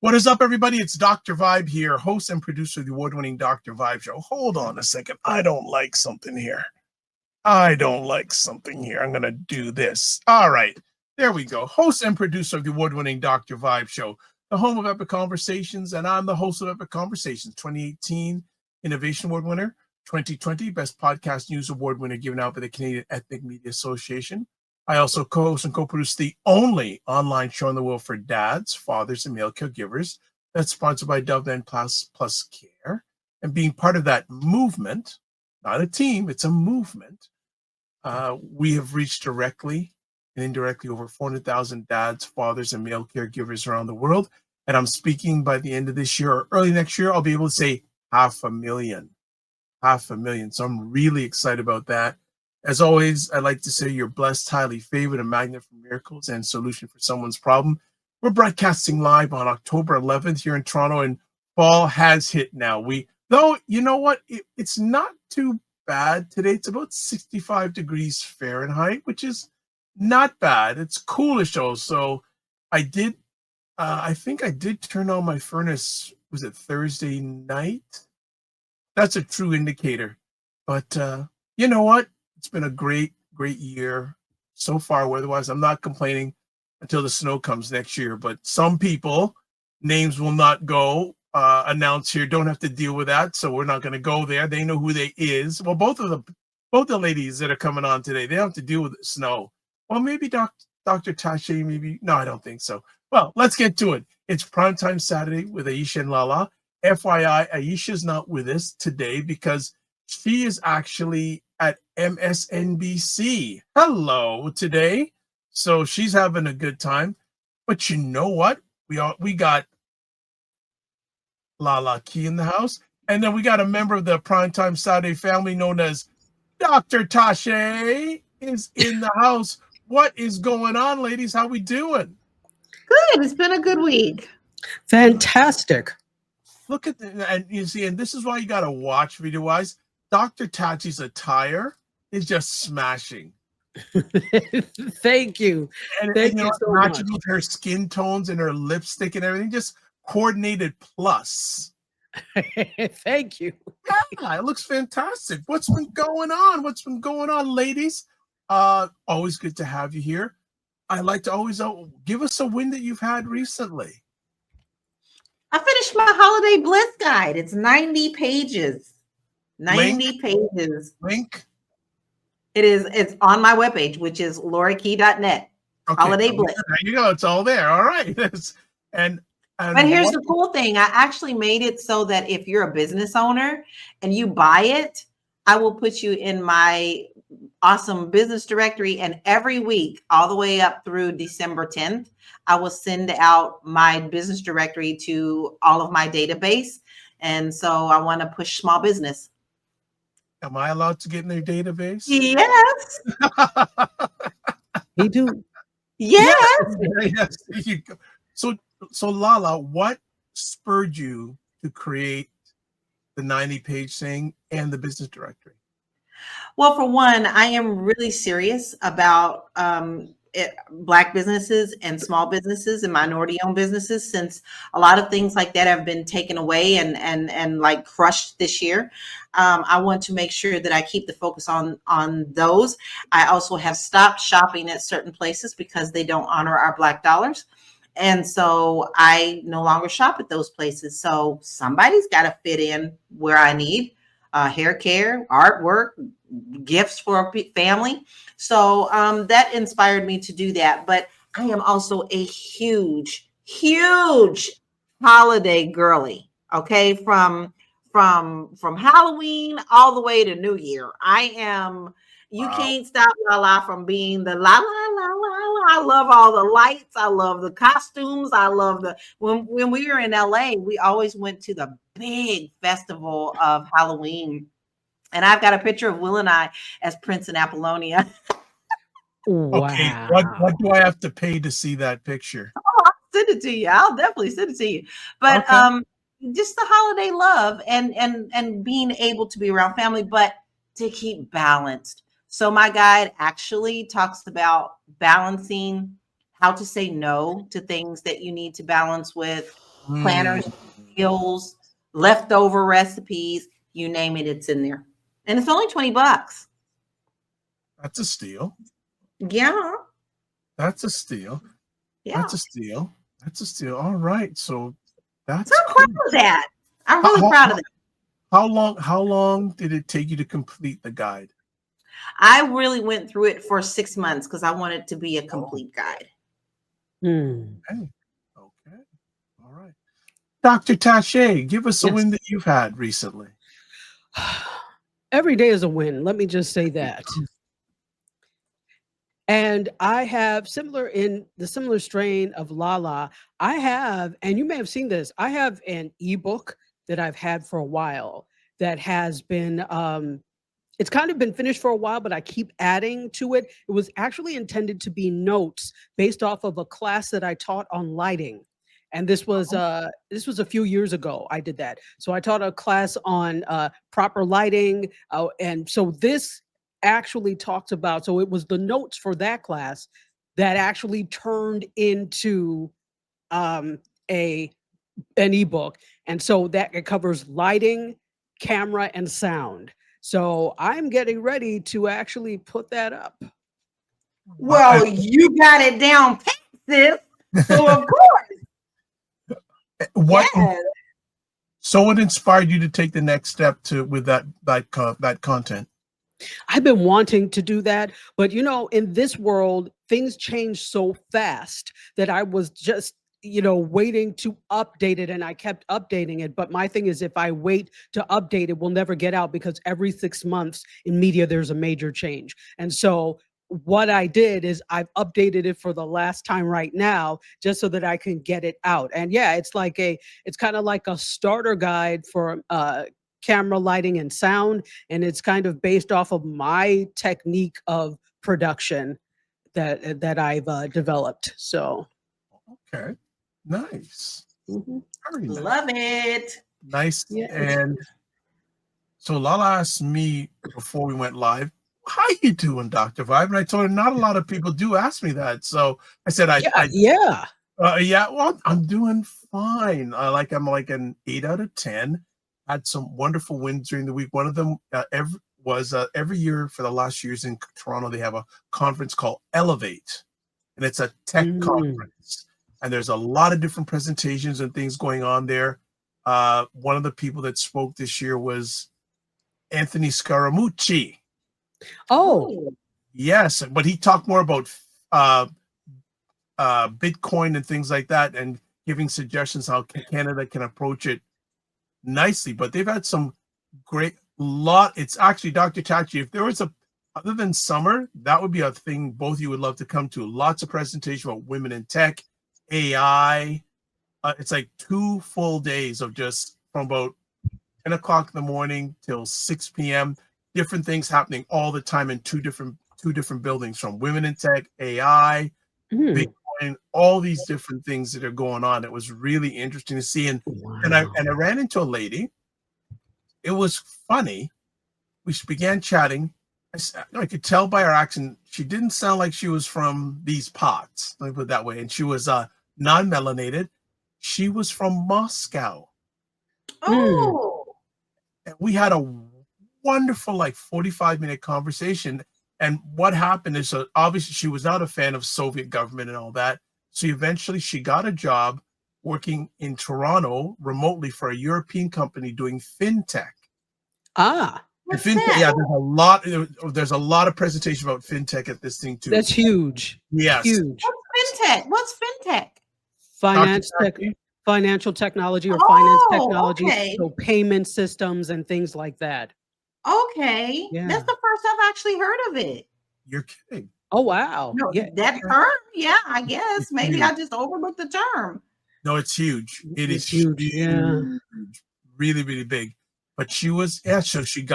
What is up, everybody? It's Dr. Vibe here, host and producer of the award-winning Dr. Vibe show. Hold on a second. I don't like something here. I'm going to do this. All right. There we go. Host and producer of the award-winning Dr. Vibe show, the home of Epic Conversations, and I'm the host of Epic Conversations, 2018 Innovation Award winner, 2020 Best Podcast News Award winner given out by the Canadian Ethnic Media Association. I also co-host and co-produce the only online show in the world for dads, fathers, and male caregivers that's sponsored by Dove and Plus Care. And being part of that movement, not a team, it's a movement, we have reached directly and indirectly over 400,000 dads, fathers, and male caregivers around the world. And I'm speaking by the end of this year or early next year, I'll be able to say 500,000. So I'm really excited about that. As always, I'd like to say you're blessed, highly favored, a magnet for miracles and solution for someone's problem. We're broadcasting live on October 11th here in Toronto, and fall has hit now. Though, you know what? It's not too bad today. It's about 65 degrees Fahrenheit, which is not bad. It's coolish also. I think I did turn on my furnace, was it Thursday night? That's a true indicator. But you know what? It's been a great year so far weather-wise. I'm not complaining until the snow comes next year, but some people, names will not go announced here, don't have to deal with that, so we're not going to go there. They know who they is. Well, both the ladies that are coming on today, they don't have to deal with snow. Well, maybe Dr. Tachi, maybe. No, I don't think so. Well, let's get to it. It's Primetime Saturday with Aisha and LaLa. FYI, Aisha's not with us today because she is actually at MSNBC. Hello today. So she's having a good time. But you know what? We got LaLa Key in the house. And then we got a member of the Primetime Saturday family known as Dr. Tachi is in the house. What is going on, ladies? How we doing? Good. It's been a good week. Fantastic. Look at and you see, and this is why you got to watch video-wise. Dr. Tachi's attire is just smashing. Thank you. And Thank you you know, so matching much. with her skin tones and her lipstick and everything, just coordinated plus. Thank you. Yeah, it looks fantastic. What's been going on, ladies? Always good to have you here. I like to always give us a win that you've had recently. I finished my holiday bliss guide. It's 90 pages. 90 pages. Link? It's on my webpage, which is laurakey.net. Okay, Holiday bliss. There you go. It's all there. All right. But here's the cool thing. I actually made it so that if you're a business owner and you buy it, I will put you in my awesome business directory. And every week, all the way up through December 10th, I will send out my business directory to all of my database. And so I want to push small business. Am I allowed to get in their database? Yes. Me too. Yes. Yes. There you go. So LaLa, what spurred you to create the 90-page thing and the business directory? Well, for one, I am really serious about Black businesses and small businesses and minority-owned businesses, since a lot of things like that have been taken away and like crushed this year. I want to make sure that I keep the focus on those. I also have stopped shopping at certain places because they don't honor our Black dollars. And so I no longer shop at those places. So somebody's got to fit in where I need hair care, artwork, gifts for a family. So that inspired me to do that. But I am also a huge holiday girly. Okay, from Halloween all the way to New Year. I am. You can't stop LaLa from being the la la la la. I love all the lights. I love the costumes. I love when we were in LA, we always went to the big festival of Halloween. And I've got a picture of Will and I as Prince and Apollonia. Wow. Okay, what do I have to pay to see that picture? Oh, I'll send it to you. I'll definitely send it to you. But okay. Just the holiday love and being able to be around family, but to keep balanced. So my guide actually talks about balancing, how to say no to things that you need to balance with planners, meals, leftover recipes, you name it, it's in there. And it's only $20. That's a steal. Yeah. That's a steal. Yeah. That's a steal. That's a steal. All right. So that's So I'm proud of that. I'm really proud of that. How long did it take you to complete the guide? I really went through it for 6 months because I wanted to be a complete guide. Okay. Okay. All right. Dr. Tachi, give us a Yes. win that you've had recently. Every day is a win. Let me just say that. And I have in the similar strain of LaLa, I have, and you may have seen this, I have an ebook that I've had for a while that has been, it's kind of been finished for a while, but I keep adding to it. It was actually intended to be notes based off of a class that I taught on lighting. And this was a few years ago I did that. So I taught a class on proper lighting. And so this actually talked about, so it was the notes for that class that actually turned into an ebook. And so that it covers lighting, camera, and sound. So I'm getting ready to actually put that up. Well, you got it down, sis. So of course. What? Yes. So what inspired you to take the next step with that content? I've been wanting to do that, but in this world, things change so fast that I was just, waiting to update it, and I kept updating it. But my thing is, if I wait to update it, we'll never get out, because every 6 months in media, there's a major change. And so what I did is I've updated it for the last time right now, just so that I can get it out. And yeah, it's kind of like a starter guide for camera, lighting, and sound, and it's kind of based off of my technique of production that I've developed. So okay, nice. Very nice. Love it. Nice. Yeah. And so LaLa asked me before we went live, how you doing, Dr. Vibe? And I told her not a lot of people do ask me that. So I said, well, I'm doing fine. I'm like an 8 out of 10. Had some wonderful wins during the week. One of them every year for the last years in Toronto, they have a conference called Elevate, and it's a tech conference. And there's a lot of different presentations and things going on there. One of the people that spoke this year was Anthony Scaramucci. Oh, yes, but he talked more about Bitcoin and things like that, and giving suggestions how Canada can approach it nicely. But they've had some great it's actually, Dr. Tachi, if there was other than summer, that would be a thing both of you would love to come to. Lots of presentation about women in tech, AI. It's like 2 full days of just from about 10 o'clock in the morning till 6 p.m. Different things happening all the time in two different buildings, from women in tech, AI, Bitcoin, all these different things that are going on. It was really interesting to see. And I ran into a lady. It was funny. We began chatting. I could tell by her accent, she didn't sound like she was from these parts. Let me put it that way. And she was non-melanated. She was from Moscow. Oh. And we had a wonderful 45-minute conversation. And what happened is, obviously she was not a fan of Soviet government and all that. So eventually she got a job working in Toronto remotely for a European company doing fintech. Fintech, yeah, there's a lot of presentation about fintech at this thing too. That's huge. Yes. Huge. What's fintech? Financial technology or finance technology. Okay. So payment systems and things like that. Okay. Yeah. That's the first I've actually heard of it. You're kidding. Oh, wow. No, yeah. That term? Yeah, I guess. Maybe huge. I just overlooked the term. No, it's huge. It's huge. Yeah. Really, really big. But she was, so she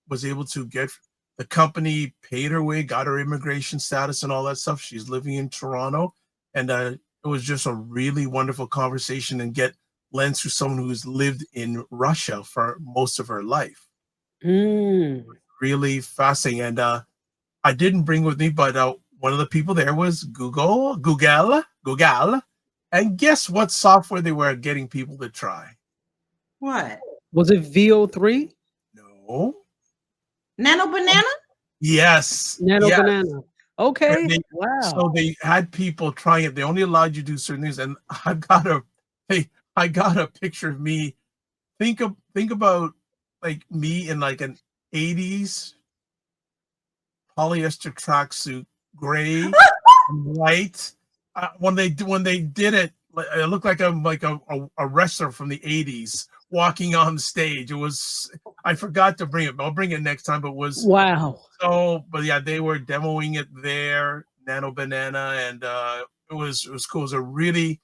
was able to get, the company paid her way, got her immigration status and all that stuff. She's living in Toronto. And it was just a really wonderful conversation, and get lens through someone who's lived in Russia for most of her life. Really fascinating. And I didn't bring with me, but one of the people there was Google, And guess what software they were getting people to try? What? Was it VO3? No. Nano banana? Yes. Nano Yes. banana. Okay. They, Wow. so they had people trying it. They only allowed you to do certain things. And I got a picture of me. Think about like me in like an 80s polyester tracksuit, gray and white. When they did it, it looked like I'm like a wrestler from the 80s walking on stage. It was, I forgot to bring it. I'll bring it next time. But it was Wow. so, but yeah, they were demoing it there, Nano Banana, and it was cool. It was a really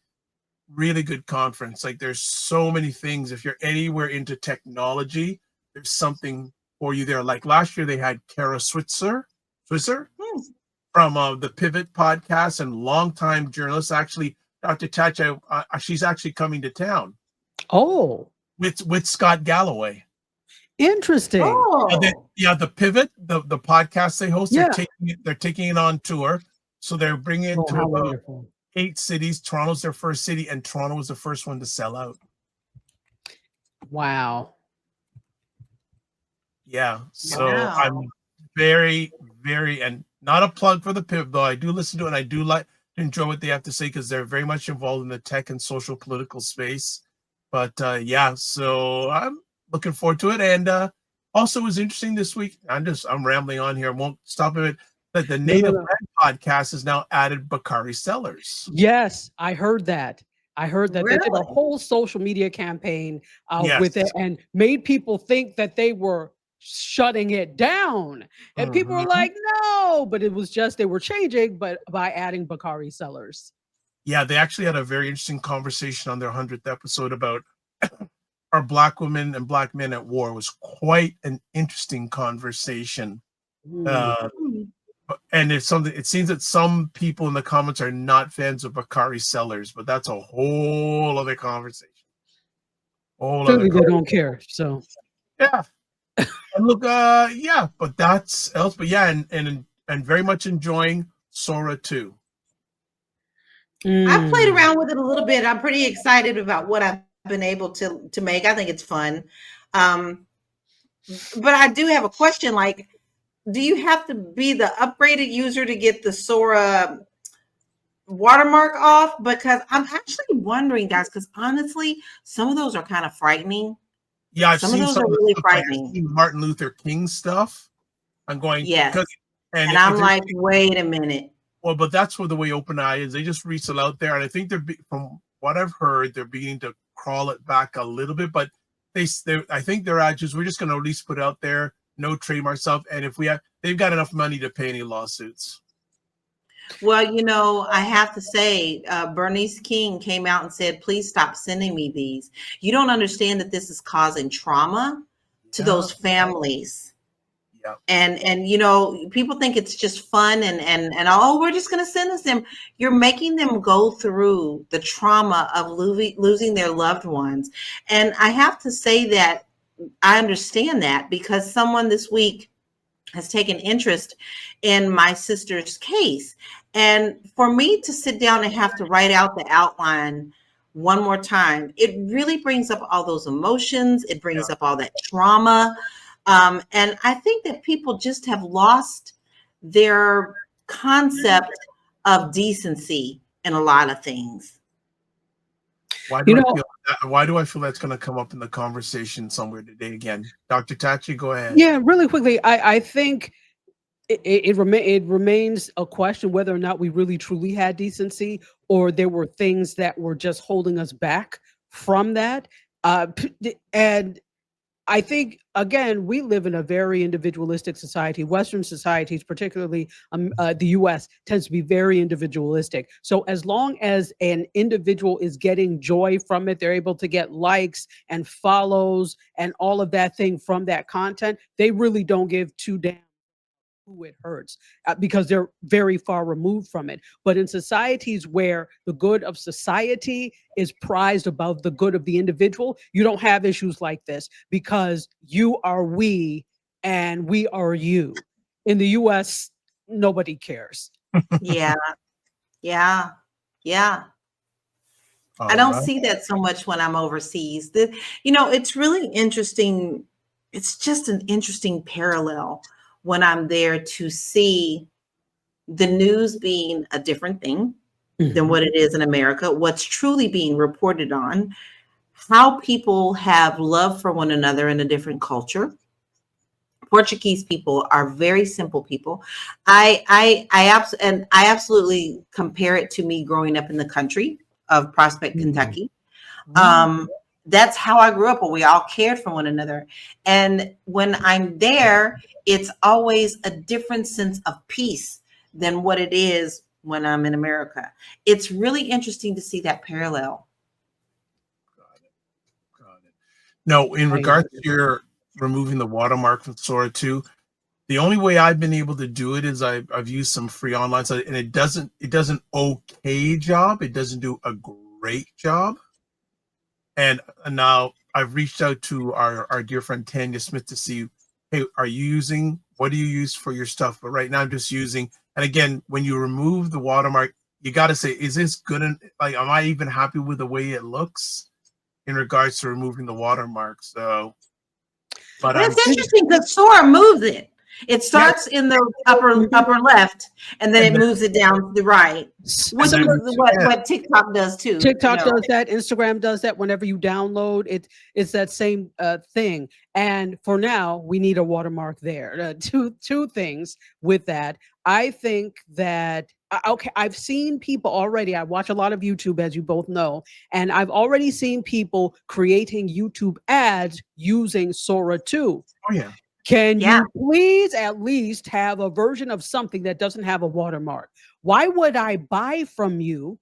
good conference. Like there's so many things. If you're anywhere into technology, there's something for you there. Like last year they had Kara Switzer from the Pivot podcast and longtime journalist. Actually, Dr. Tachi, she's actually coming to town Oh, with Scott Galloway. interesting. Oh. The Pivot, the podcast they host, Yeah. they're taking it on tour. So they're bringing it Oh, to how about wonderful. 8 cities. Toronto's their first city, and Toronto was the first one to sell out. Wow. Yeah. So Wow. I'm very, and not a plug for the Pivot, though. I do listen to it, and I do like to enjoy what they have to say because they're very much involved in the tech and social political space. But yeah, so I'm looking forward to it. And also it was interesting this week. I'm rambling on here. I won't stop it. That the Native Red podcast has now added Bakari Sellers. Yes, I heard that. I heard that they did a Really? whole social media campaign Yes. with it and made people think that they were shutting it down. And people were Mhm. like, no, but it was just they were changing, but by adding Bakari Sellers. Yeah, they actually had a very interesting conversation on their 100th episode about our Black women and Black men at war. It was quite an interesting conversation. Mm. And it's something, it seems that some people in the comments are not fans of Bakari Sellers, but that's a whole other conversation. Clearly they don't care. So Yeah. And look, yeah, but that's else. But yeah, and very much enjoying Sora too. I've played Mm. around with it a little bit. I'm pretty excited about what I've been able to make. I think it's fun. But I do have a question. Like, do you have to be the upgraded user to get the Sora watermark off? Because I'm actually wondering, guys, because honestly, some of those are kind of frightening. Yeah, I've Some of seen those some are of the really stuff, like I've frightening. seen Martin Luther King stuff. I'm going, Yes. and And I'm like, wait a minute. well, but that's where the way OpenAI is. They just resell out there, and I think from what I've heard, they're beginning to crawl it back a little bit. But I think they're just we're just going to at least put it out there, no trademark stuff, and if they've got enough money to pay any lawsuits. Well, you know, I have to say, Bernice King came out and said, please stop sending me these. You don't understand that this is causing trauma to those families. Yeah. And you know, people think it's just fun and oh, we're just going to send them. You're making them go through the trauma of losing their loved ones. And I have to say that I understand that because someone this week has taken interest in my sister's case. And for me to sit down and have to write out the outline one more time, it really brings up all those emotions. It brings up all that trauma. And I think that people just have lost their concept of decency in a lot of things. Why do I feel that's going to come up in the conversation somewhere today again? Dr. Tachi, go ahead. yeah, really quickly, I think it remains a question whether or not we really truly had decency or there were things that were just holding us back from that. And I think, again, we live in a very individualistic society. Western societies, particularly the US, tends to be very individualistic. So as long as an individual is getting joy from it, they're able to get likes and follows and all of that thing from that content, they really don't give two damn who it hurts because they're very far removed from it. But in societies where the good of society is prized above the good of the individual, you don't have issues like this because you are we and we are you. In the US, nobody cares. Yeah. Yeah. Yeah. I don't right. see that so much when I'm overseas. It's really interesting. It's just an interesting parallel when I'm there to see the news being a different thing than what it is in America, what's truly being reported on, how people have love for one another in a different culture. Portuguese people are very simple people. I absolutely compare it to me growing up in the country of Prospect, Kentucky. That's how I grew up, where we all cared for one another. And when I'm there, it's always a different sense of peace than what it is when I'm in America. It's really interesting to see that parallel. Got it. No, in regards to your removing the watermark from Sora 2, the only way I've been able to do it is I've used some free online sites, and it does an okay job. It doesn't do a great job. And now I've reached out to our dear friend Tanya Smith to see, hey, what do you use for your stuff? But right now I'm just using, and again, when you remove the watermark, you got to say, is this good? And like, am I even happy with the way it looks in regards to removing the watermark? So, but it's interesting because Sora moves it. It starts in the upper left, and then it moves it down to the right, which is what TikTok does too. TikTok does that. Instagram does that. Whenever you download it, it's that same thing. And for now, we need a watermark there. Two things with that. I think that okay, I've seen people already. I watch a lot of YouTube, as you both know, and I've already seen people creating YouTube ads using Sora 2. Oh yeah. Can you please at least have a version of something that doesn't have a watermark? Why would I buy from you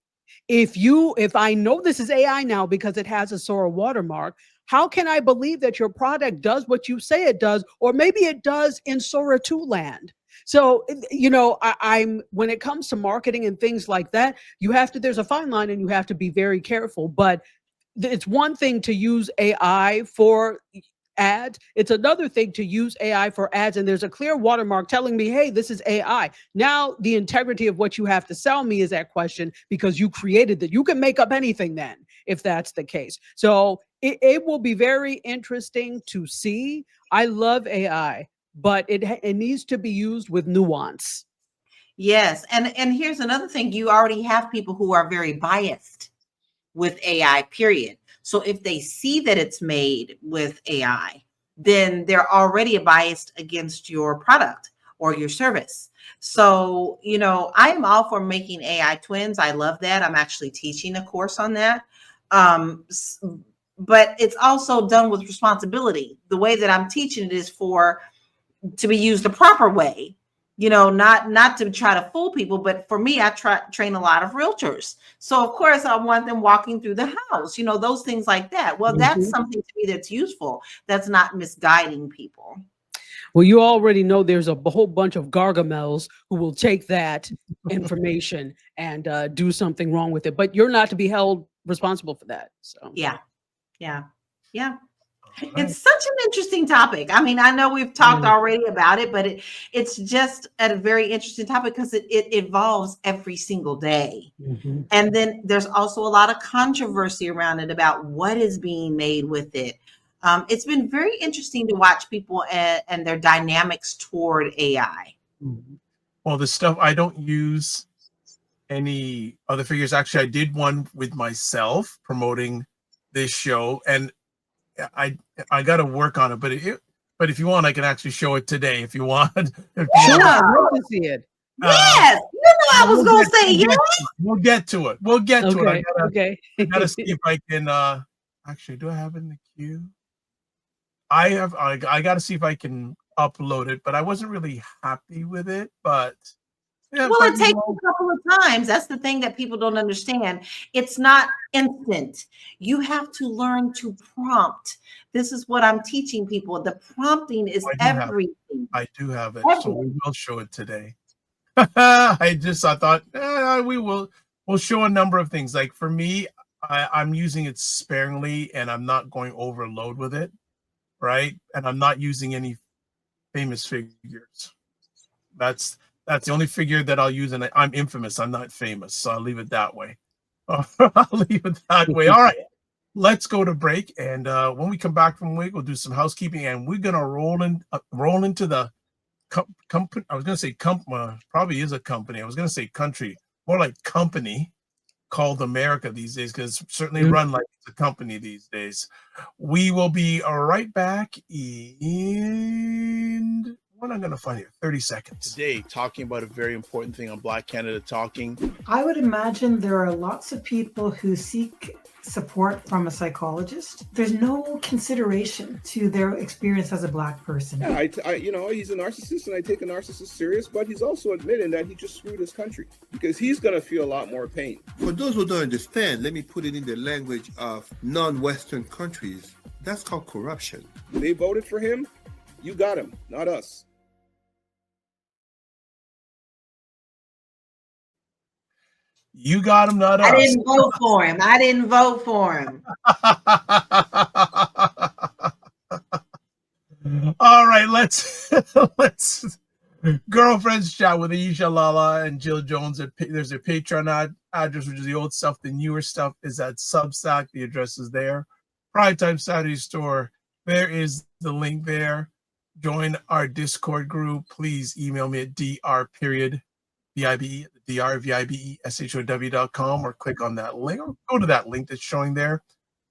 if I know this is AI now because it has a Sora watermark? How can I believe that your product does what you say it does, or maybe it does in Sora 2 land? So, I'm when it comes to marketing and things like that, there's a fine line and you have to be very careful. But it's one thing to use AI for ads. It's another thing to use AI for ads, and there's a clear watermark telling me, hey, this is AI. Now the integrity of what you have to sell me is at question because you created that. You can make up anything then if that's the case. So it will be very interesting to see. I love AI, but it needs to be used with nuance. Yes, and here's another thing: you already have people who are very biased with AI, period. So if they see that it's made with AI, then they're already biased against your product or your service. So, I'm all for making AI twins. I love that. I'm actually teaching a course on that. But it's also done with responsibility. The way that I'm teaching it is to be used the proper way. Not to try to fool people, but for me, I train a lot of realtors. So of course I want them walking through the house, those things like that. Well, that's something to me that's useful. That's not misguiding people. Well, you already know there's a whole bunch of Gargamels who will take that information and do something wrong with it, but you're not to be held responsible for that. So yeah. It's such an interesting topic. I mean, I know we've talked already about it, but it's just a very interesting topic because it evolves every single day. And then there's also a lot of controversy around it about what is being made with it. It's been very interesting to watch people and their dynamics toward AI. Well, the stuff I don't use any other figures. Actually, I did one with myself promoting this show, and I got to work on it. But if you want, I can actually show it today. If you want, Sure, I'd love to see it. Yes, I was going to say yes. We'll get to it. We'll get to it. I gotta see if I can. Actually, do I have it in the queue? I got to see if I can upload it, but I wasn't really happy with it. But yeah, well, it takes a couple of times. That's the thing that people don't understand. It's not instant. You have to learn to prompt. This is what I'm teaching people. The prompting is everything. I do have it, so we will show it today. I thought we'll show a number of things. Like for me, I'm using it sparingly, and I'm not going overload with it, right? And I'm not using any famous figures. That's the only figure that I'll use, and I'm infamous. I'm not famous, so I'll leave it that way. I'll leave it that way. All right, let's go to break, and when we come back from break, we'll do some housekeeping, and we're gonna roll into the company. I was gonna say probably is a company. I was gonna say country, more like company called America these days, because certainly run like it's a company these days. We will be right back in what I'm going to find here, 30 seconds. Today, talking about a very important thing on Black Canada Talking. I would imagine there are lots of people who seek support from a psychologist. There's no consideration to their experience as a Black person. Yeah, he's a narcissist, and I take a narcissist serious, but he's also admitting that he just screwed his country because he's going to feel a lot more pain. For those who don't understand, let me put it in the language of non-Western countries. That's called corruption. They voted for him. You got him, not us. You got him, not us. I didn't vote for him. I didn't vote for him. All right, let's girlfriends chat with Aisha, LaLa, and Jill Jones. There's a Patreon address, which is the old stuff. The newer stuff is at Substack. The address is there. Primetime Saturday store. There is the link there. Join our Discord group. Please email me at drvibeshow.com or click on that link or go to that link that's showing there.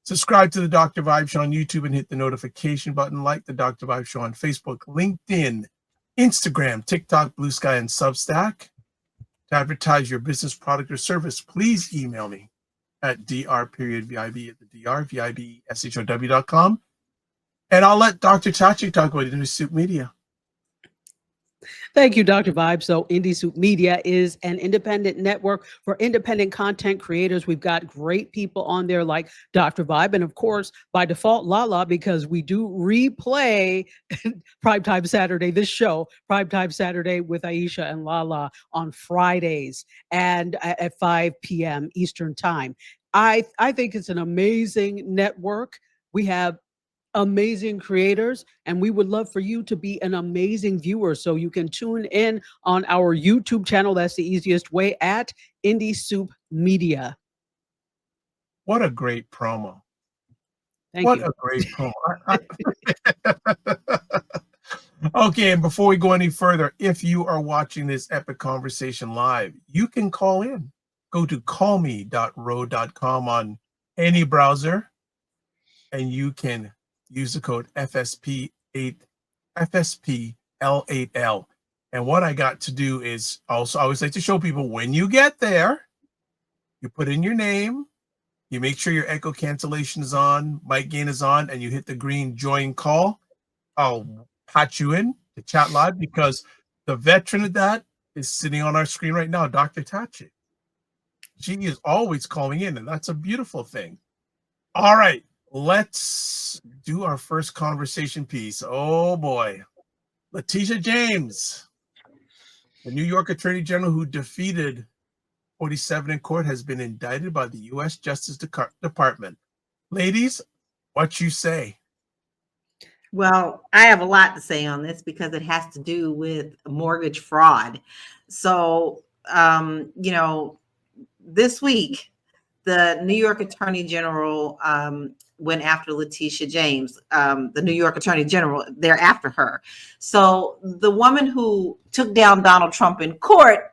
Subscribe to the Dr. Vibe Show on YouTube and hit the notification button. Like the Dr. Vibe Show on Facebook, LinkedIn, Instagram, TikTok, Blue Sky, and Substack. To advertise your business, product, or service, please email me at drvibeshow.com. And I'll let Dr. Tachi talk about IndieSoup Media. Thank you, Dr. Vibe. So IndieSoup Media is an independent network for independent content creators. We've got great people on there like Dr. Vibe. And of course, by default, LaLa, because we do replay Primetime Saturday, this show, Primetime Saturday with Aisha and LaLa on Fridays and at 5 p.m. Eastern time. I think it's an amazing network. We have amazing creators, and we would love for you to be an amazing viewer. So you can tune in on our YouTube channel. That's the easiest way, at IndieSoup Media. What a great promo. Thank you. What a great promo. Okay, and before we go any further, if you are watching this epic conversation live, you can call in. Go to callme.ro.com on any browser, and you can use the code FSPL8L. And what I got to do is also, I always like to show people when you get there, you put in your name, you make sure your echo cancellation is on, mic gain is on, and you hit the green join call. I'll patch you in to chat live because the veteran of that is sitting on our screen right now, Dr. Tachi. She is always calling in, and that's a beautiful thing. All right. Let's do our first conversation piece. Oh boy. Letitia James, the New York Attorney General who defeated 47 in court, has been indicted by the U.S. Justice Department. Ladies, what you say? Well, I have a lot to say on this because it has to do with mortgage fraud. So, this week, the New York Attorney General went after Letitia James, the New York Attorney General. They're after her. So the woman who took down Donald Trump in court,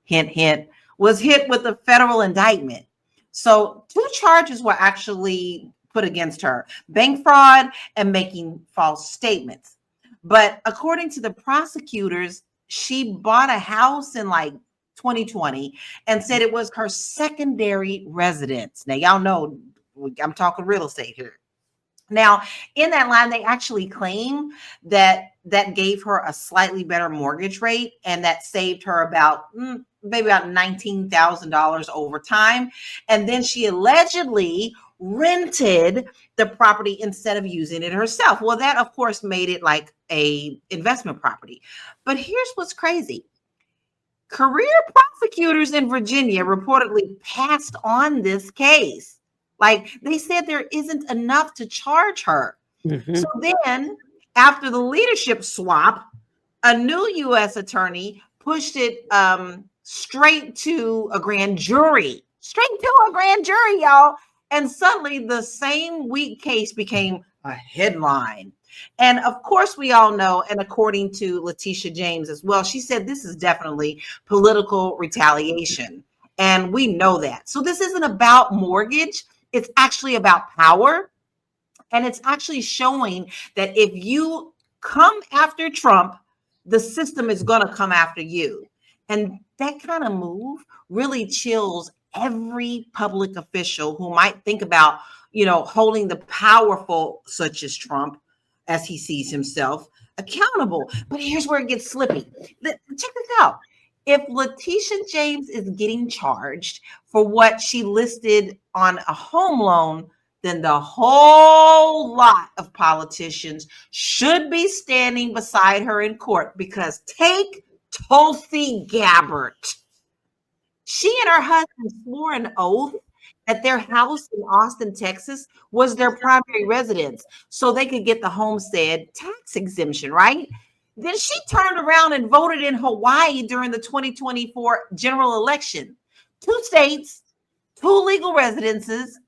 hint, hint, was hit with a federal indictment. So 2 charges were actually put against her: bank fraud and making false statements. But according to the prosecutors, she bought a house in 2020 and said it was her secondary residence. Now, y'all know I'm talking real estate here. Now, in that line, they actually claim that gave her a slightly better mortgage rate, and that saved her maybe about $19,000 over time. And then she allegedly rented the property instead of using it herself. Well, that of course made it like a investment property. But here's what's crazy. Career prosecutors in Virginia reportedly passed on this case. They said there isn't enough to charge her. Mm-hmm. So then, after the leadership swap, a new U.S. attorney pushed it straight to a grand jury. straight to a grand jury, y'all. And suddenly the same weak case became a headline. And of course, we all know, and according to Letitia James as well, she said this is definitely political retaliation. And we know that. So this isn't about mortgage. It's actually about power. And it's actually showing that if you come after Trump, the system is going to come after you. And that kind of move really chills every public official who might think about, holding the powerful, such as Trump, as he sees himself, accountable. But here's where it gets slippy. Check this out. If Letitia James is getting charged for what she listed on a home loan, then the whole lot of politicians should be standing beside her in court, because take Tulsi Gabbard. She and her husband swore an oath that their house in Austin, Texas was their primary residence so they could get the homestead tax exemption, right? Then she turned around and voted in Hawaii during the 2024 general election. 2 states, 2 legal residences,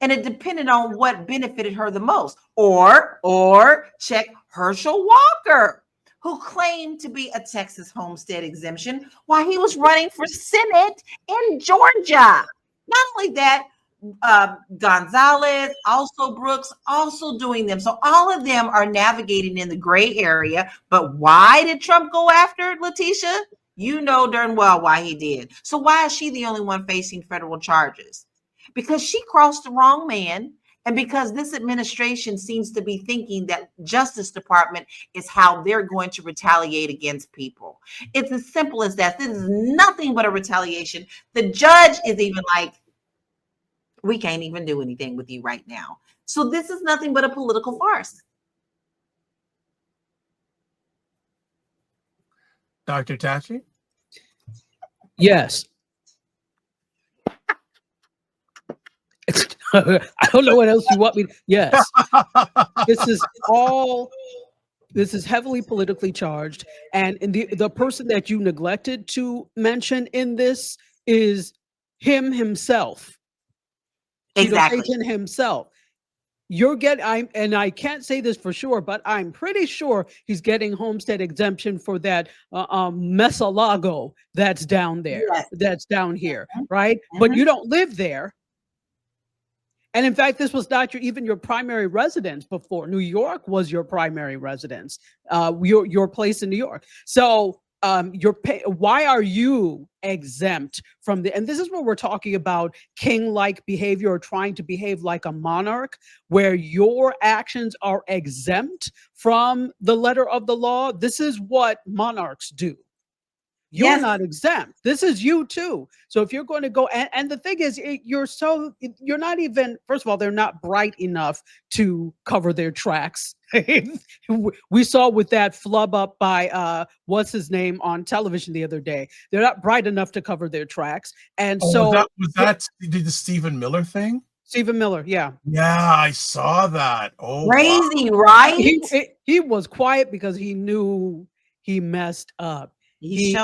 and it depended on what benefited her the most. Or check Herschel Walker, who claimed to be a Texas homestead exemption while he was running for Senate in Georgia. Not only that, Gonzalez, also Brooks, also doing them. So all of them are navigating in the gray area. But why did Trump go after Letitia? You know darn well why he did. So why is she the only one facing federal charges? Because she crossed the wrong man, and because this administration seems to be thinking that Justice Department is how they're going to retaliate against people. It's as simple as that. This is nothing but a retaliation. The judge is even like, we can't even do anything with you right now. So this is nothing but a political farce. Dr. Tachi? Yes. I don't know what else you want me to. Yes. This is heavily politically charged. And the person that you neglected to mention in this is himself. Exactly. Cheeto himself. I can't say this for sure, but I'm pretty sure he's getting homestead exemption for that Mesa-Lago that's down there, yes. That's down here, right? But you don't live there. And in fact, this was not even your primary residence before. New York was your primary residence, your place in New York. So why are you exempt from and this is what we're talking about, king-like behavior, or trying to behave like a monarch, where your actions are exempt from the letter of the law. This is what monarchs do. You're not exempt. This is you too. So if you're going to go, and the thing is, you're not even, first of all, they're not bright enough to cover their tracks. We saw with that flub up by what's his name on television the other day. They're not bright enough to cover their tracks. And so was that the Stephen Miller thing? Stephen Miller, yeah. Yeah, I saw that. Oh, crazy, wow. right? He was quiet because he knew he messed up. He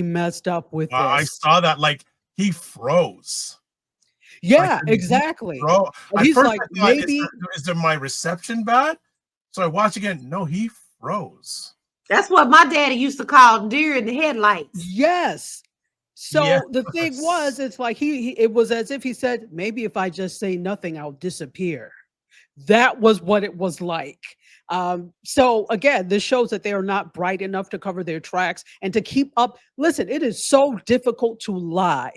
messed up with this. I saw that. Like, he froze. Yeah, exactly. He's like, maybe is there my reception bad? So I watch again. No, he froze. That's what my daddy used to call deer in the headlights. Yes. So the thing was, it's like it was as if he said, maybe if I just say nothing, I'll disappear. That was what it was like. So again, this shows that they are not bright enough to cover their tracks and to keep up. Listen, it is so difficult to lie.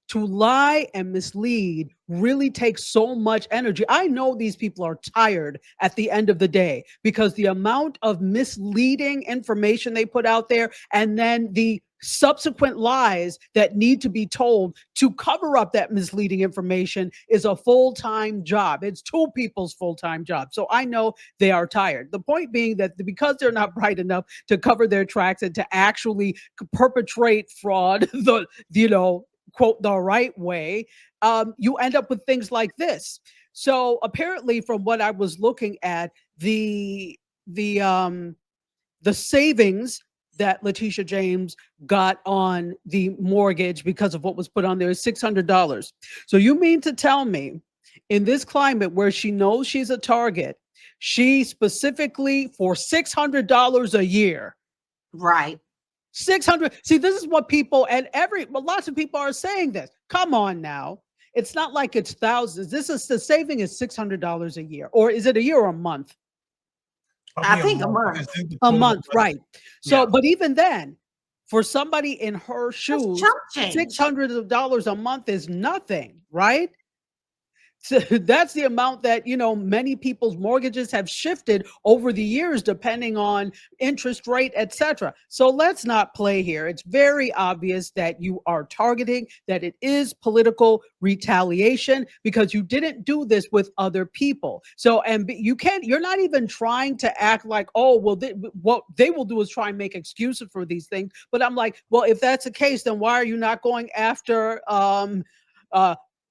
To lie and mislead really takes so much energy. I know these people are tired at the end of the day, because the amount of misleading information they put out there, and then the subsequent lies that need to be told to cover up that misleading information, is a full-time job. It's 2 people's full-time job. So I know they are tired. The point being that because they're not bright enough to cover their tracks and to actually perpetrate fraud, quote, the right way, you end up with things like this. So apparently, from what I was looking at, the savings that Letitia James got on the mortgage because of what was put on there is $600. So you mean to tell me in this climate where she knows she's a target, she specifically for $600 a year, Right. 600. See, this is what people and lots of people are saying this. Come on now. It's not like it's thousands. This is the saving is $600 a year. Or is it a year or a month? I think a month. A month, right. So, Yeah. but even then, for somebody in her shoes, chump change. $600 a month is nothing, right? So that's the amount that, many people's mortgages have shifted over the years, depending on interest rate, etc. So let's not play here. It's very obvious that you are targeting, that it is political retaliation because you didn't do this with other people. So, and you're not even trying to act like, oh, well, what they will do is try and make excuses for these things. But I'm like, well, if that's the case, then why are you not going after,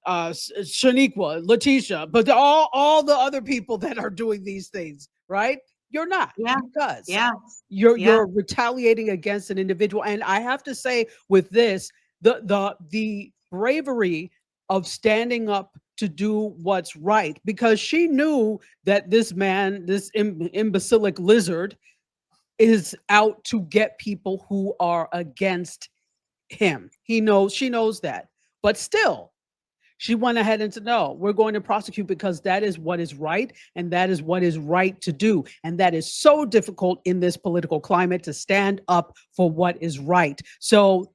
Shaniqua, Letitia, but all the other people that are doing these things, right? You're not. Yeah. Because Yeah. you're retaliating against an individual. And I have to say with this, the bravery of standing up to do what's right, because she knew that this man, this imbecilic lizard, is out to get people who are against him. She knows that. But still, she went ahead and said, no, we're going to prosecute because that is what is right. And that is what is right to do. And that is so difficult in this political climate to stand up for what is right. So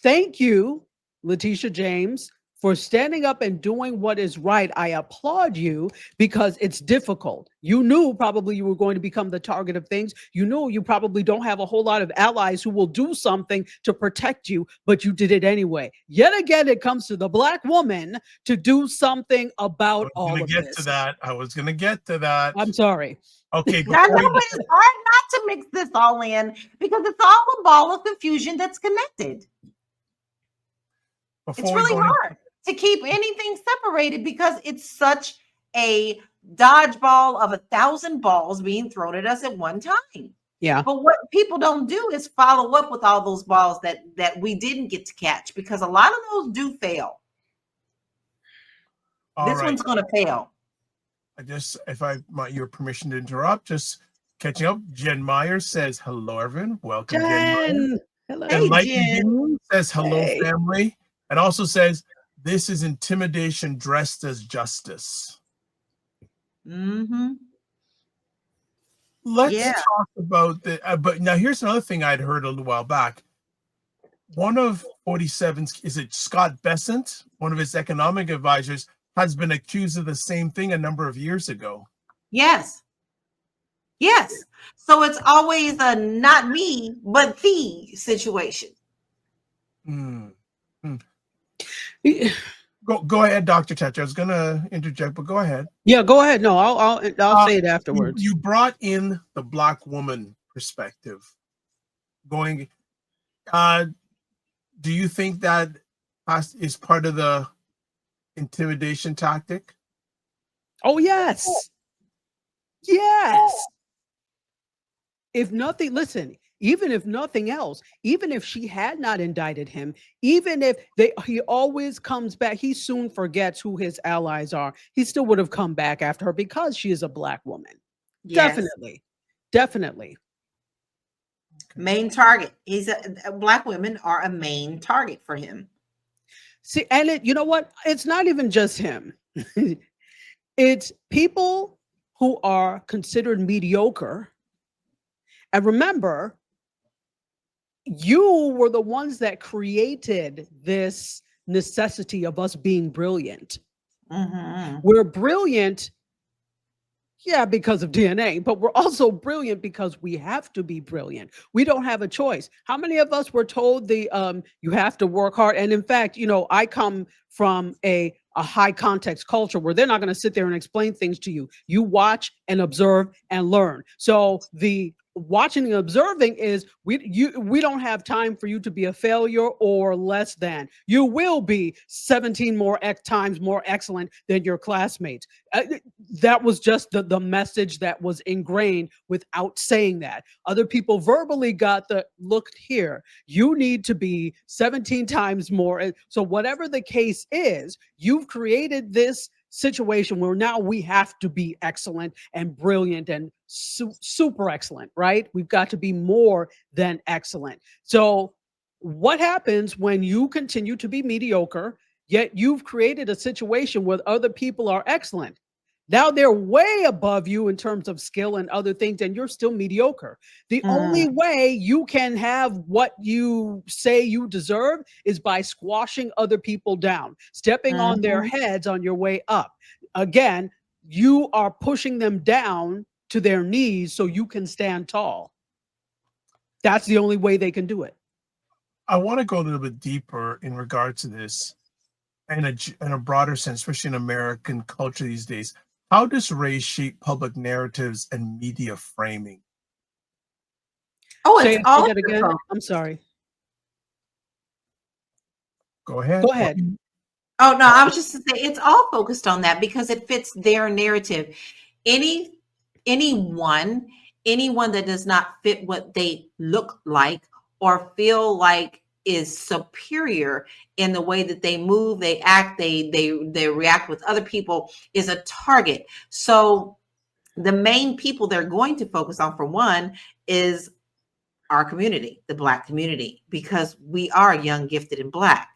thank you, Letitia James, for standing up and doing what is right. I applaud you because it's difficult. You knew probably you were going to become the target of things. You knew you probably don't have a whole lot of allies who will do something to protect you, but you did it anyway. Yet again, it comes to the Black woman to do something about all of this. I was going to get to that. I'm sorry. Okay. I know, but it's hard not to mix this all in because it's all a ball of confusion that's connected. It's really hard to keep anything separated because it's such a dodgeball of 1,000 balls being thrown at us at one time. Yeah. But what people don't do is follow up with all those balls that we didn't get to catch because a lot of those do fail. This one's going to fail. If I want your permission to interrupt, just catching up. Jen Meyer says, hello, everyone. Welcome, Jen Meyer. Hello. And Mike Jen. says, hello, family. And also says, this is intimidation dressed as justice. Mm-hmm. Let's talk about but now here's another thing I'd heard a little while back. One of 47's, is it Scott Bessent, one of his economic advisors, has been accused of the same thing a number of years ago. Yes. So it's always a not me, but the situation. Go ahead, Dr. Tachi. I was going to interject, but go ahead. Yeah, go ahead. No, I'll say it afterwards. You brought in the Black woman perspective. Do you think that is part of the intimidation tactic? Oh, yes. Yes. If nothing, listen, even if nothing else, even if she had not indicted him, even if he always comes back, he soon forgets who his allies are. He still would have come back after her because she is a Black woman. Yes. Definitely. Main target. Black women are a main target for him. See, and you know what? It's not even just him. It's people who are considered mediocre. And remember, you were the ones that created this necessity of us being brilliant. Mm-hmm. We're brilliant, because of DNA, but we're also brilliant because we have to be brilliant. We don't have a choice. How many of us were told you have to work hard? And in fact, I come from a high context culture where they're not going to sit there and explain things to you. You watch and observe and learn. So the watching and observing is we don't have time for you to be a failure or less than. You will be 17 more times more excellent than your classmates. That was just the message that was ingrained without saying that. Other people verbally got the look here. You need to be 17 times more. So whatever the case is, you've created this situation where now we have to be excellent and brilliant and super excellent, right? We've got to be more than excellent. So what happens when you continue to be mediocre, yet you've created a situation where other people are excellent? Now they're way above you in terms of skill and other things, and you're still mediocre. The only way you can have what you say you deserve is by squashing other people down, stepping on their heads on your way up. Again, you are pushing them down to their knees so you can stand tall. That's the only way they can do it. I want to go a little bit deeper in regard to this in a broader sense, especially in American culture these days. How does race shape public narratives and media framing? Oh, Say it's all that again. I'm sorry. Go ahead. Go ahead. Oh no, I was just to say it's all focused on that because it fits their narrative. Anyone that does not fit what they look like or feel like is superior in the way that they move, they act, they react with other people is a target. So the main people they're going to focus on, for one, is our community, the Black community, because we are young, gifted, and Black.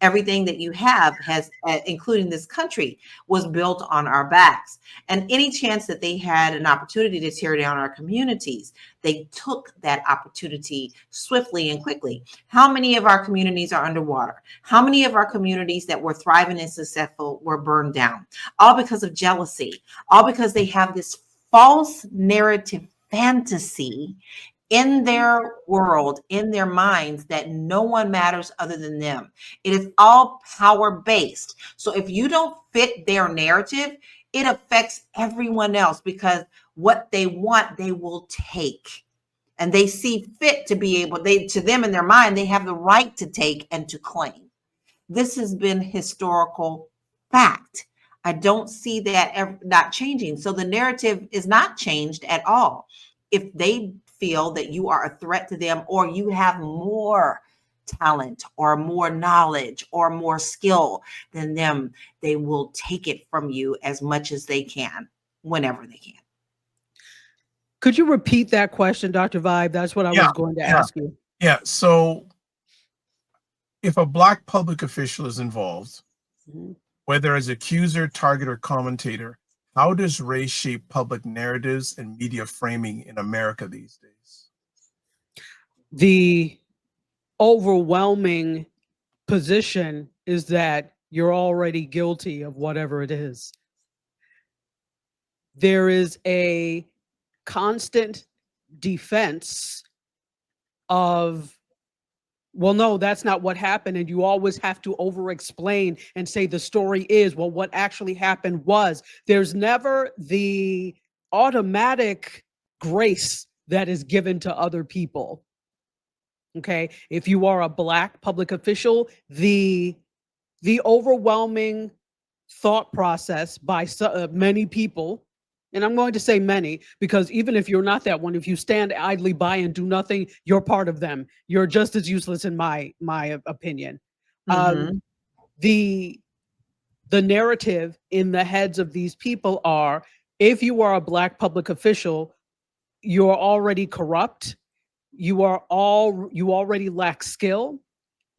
Everything that you have has, including this country, was built on our backs. And any chance that they had an opportunity to tear down our communities, they took that opportunity swiftly and quickly. How many of our communities are underwater? How many of our communities that were thriving and successful were burned down? All because of jealousy, all because they have this false narrative fantasy in their world, in their minds, that no one matters other than them. It is all power-based. So if you don't fit their narrative, it affects everyone else, because what they want, they will take. And they see fit to be able, to them in their mind, they have the right to take and to claim. This has been historical fact. I don't see that ever not changing. So the narrative is not changed at all. If they feel that you are a threat to them, or you have more talent or more knowledge or more skill than them, they will take it from you as much as they can, whenever they can. Could you repeat that question, Dr. Vibe? That's what I was going to ask you. Yeah. So if a Black public official is involved, whether as accuser, target, or commentator, how does race shape public narratives and media framing in America these days? The overwhelming position is that you're already guilty of whatever it is. There is a constant defense of, well, no, that's not what happened. And you always have to over-explain and say the story is, well, what actually happened was. There's never the automatic grace that is given to other people. Okay, if you are a Black public official, the overwhelming thought process by many people, and I'm going to say many, because even if you're not that one, if you stand idly by and do nothing, you're part of them. You're just as useless, in my opinion. The narrative in the heads of these people are, if you are a Black public official, you're already corrupt. You already lack skill.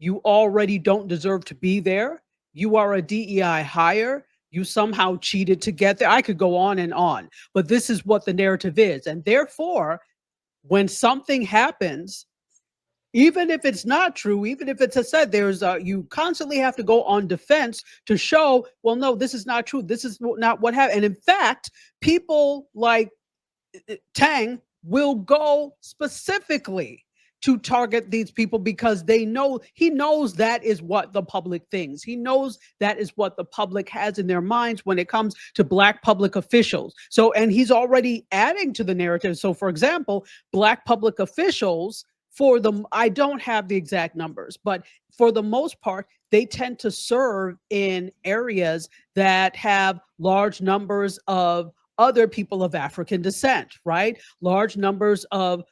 You already don't deserve to be there. You are a DEI hire. You somehow cheated to get there. I could go on and on, but this is what the narrative is. And therefore, when something happens, even if it's not true, even if it's said, you constantly have to go on defense to show, well, no, this is not true. This is not what happened. And in fact, people like Tang will go specifically to target these people because he knows that is what the public thinks. He knows that is what the public has in their minds when it comes to Black public officials. So, and he's already adding to the narrative. So, for example, Black public officials, I don't have the exact numbers, but for the most part, they tend to serve in areas that have large numbers of other people of African descent, right? Large numbers of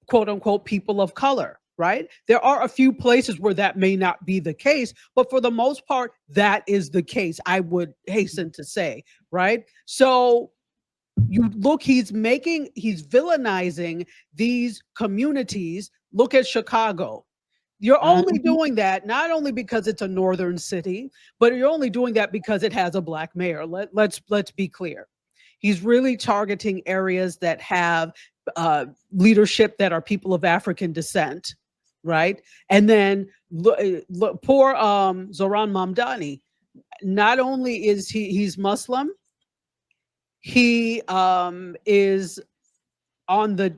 quote unquote people of color, right? There are a few places where that may not be the case, but for the most part, that is the case, I would hasten to say, right? So you look, he's villainizing these communities. Look at Chicago. You're only doing that not only because it's a northern city, but you're only doing that because it has a Black mayor. Let's be clear. He's really targeting areas that have leadership that are people of African descent, right? And then poor Zoran Mamdani. Not only is he's Muslim, he is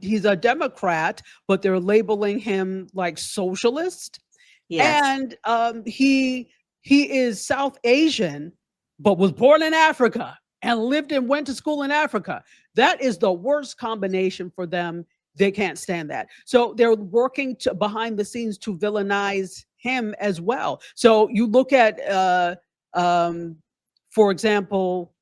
he's a Democrat, but they're labeling him like socialist. Yes. And he is South Asian, but was born in Africa and lived and went to school in Africa. That is the worst combination for them. They can't stand that. So they're working behind the scenes to villainize him as well. So you look at, for example,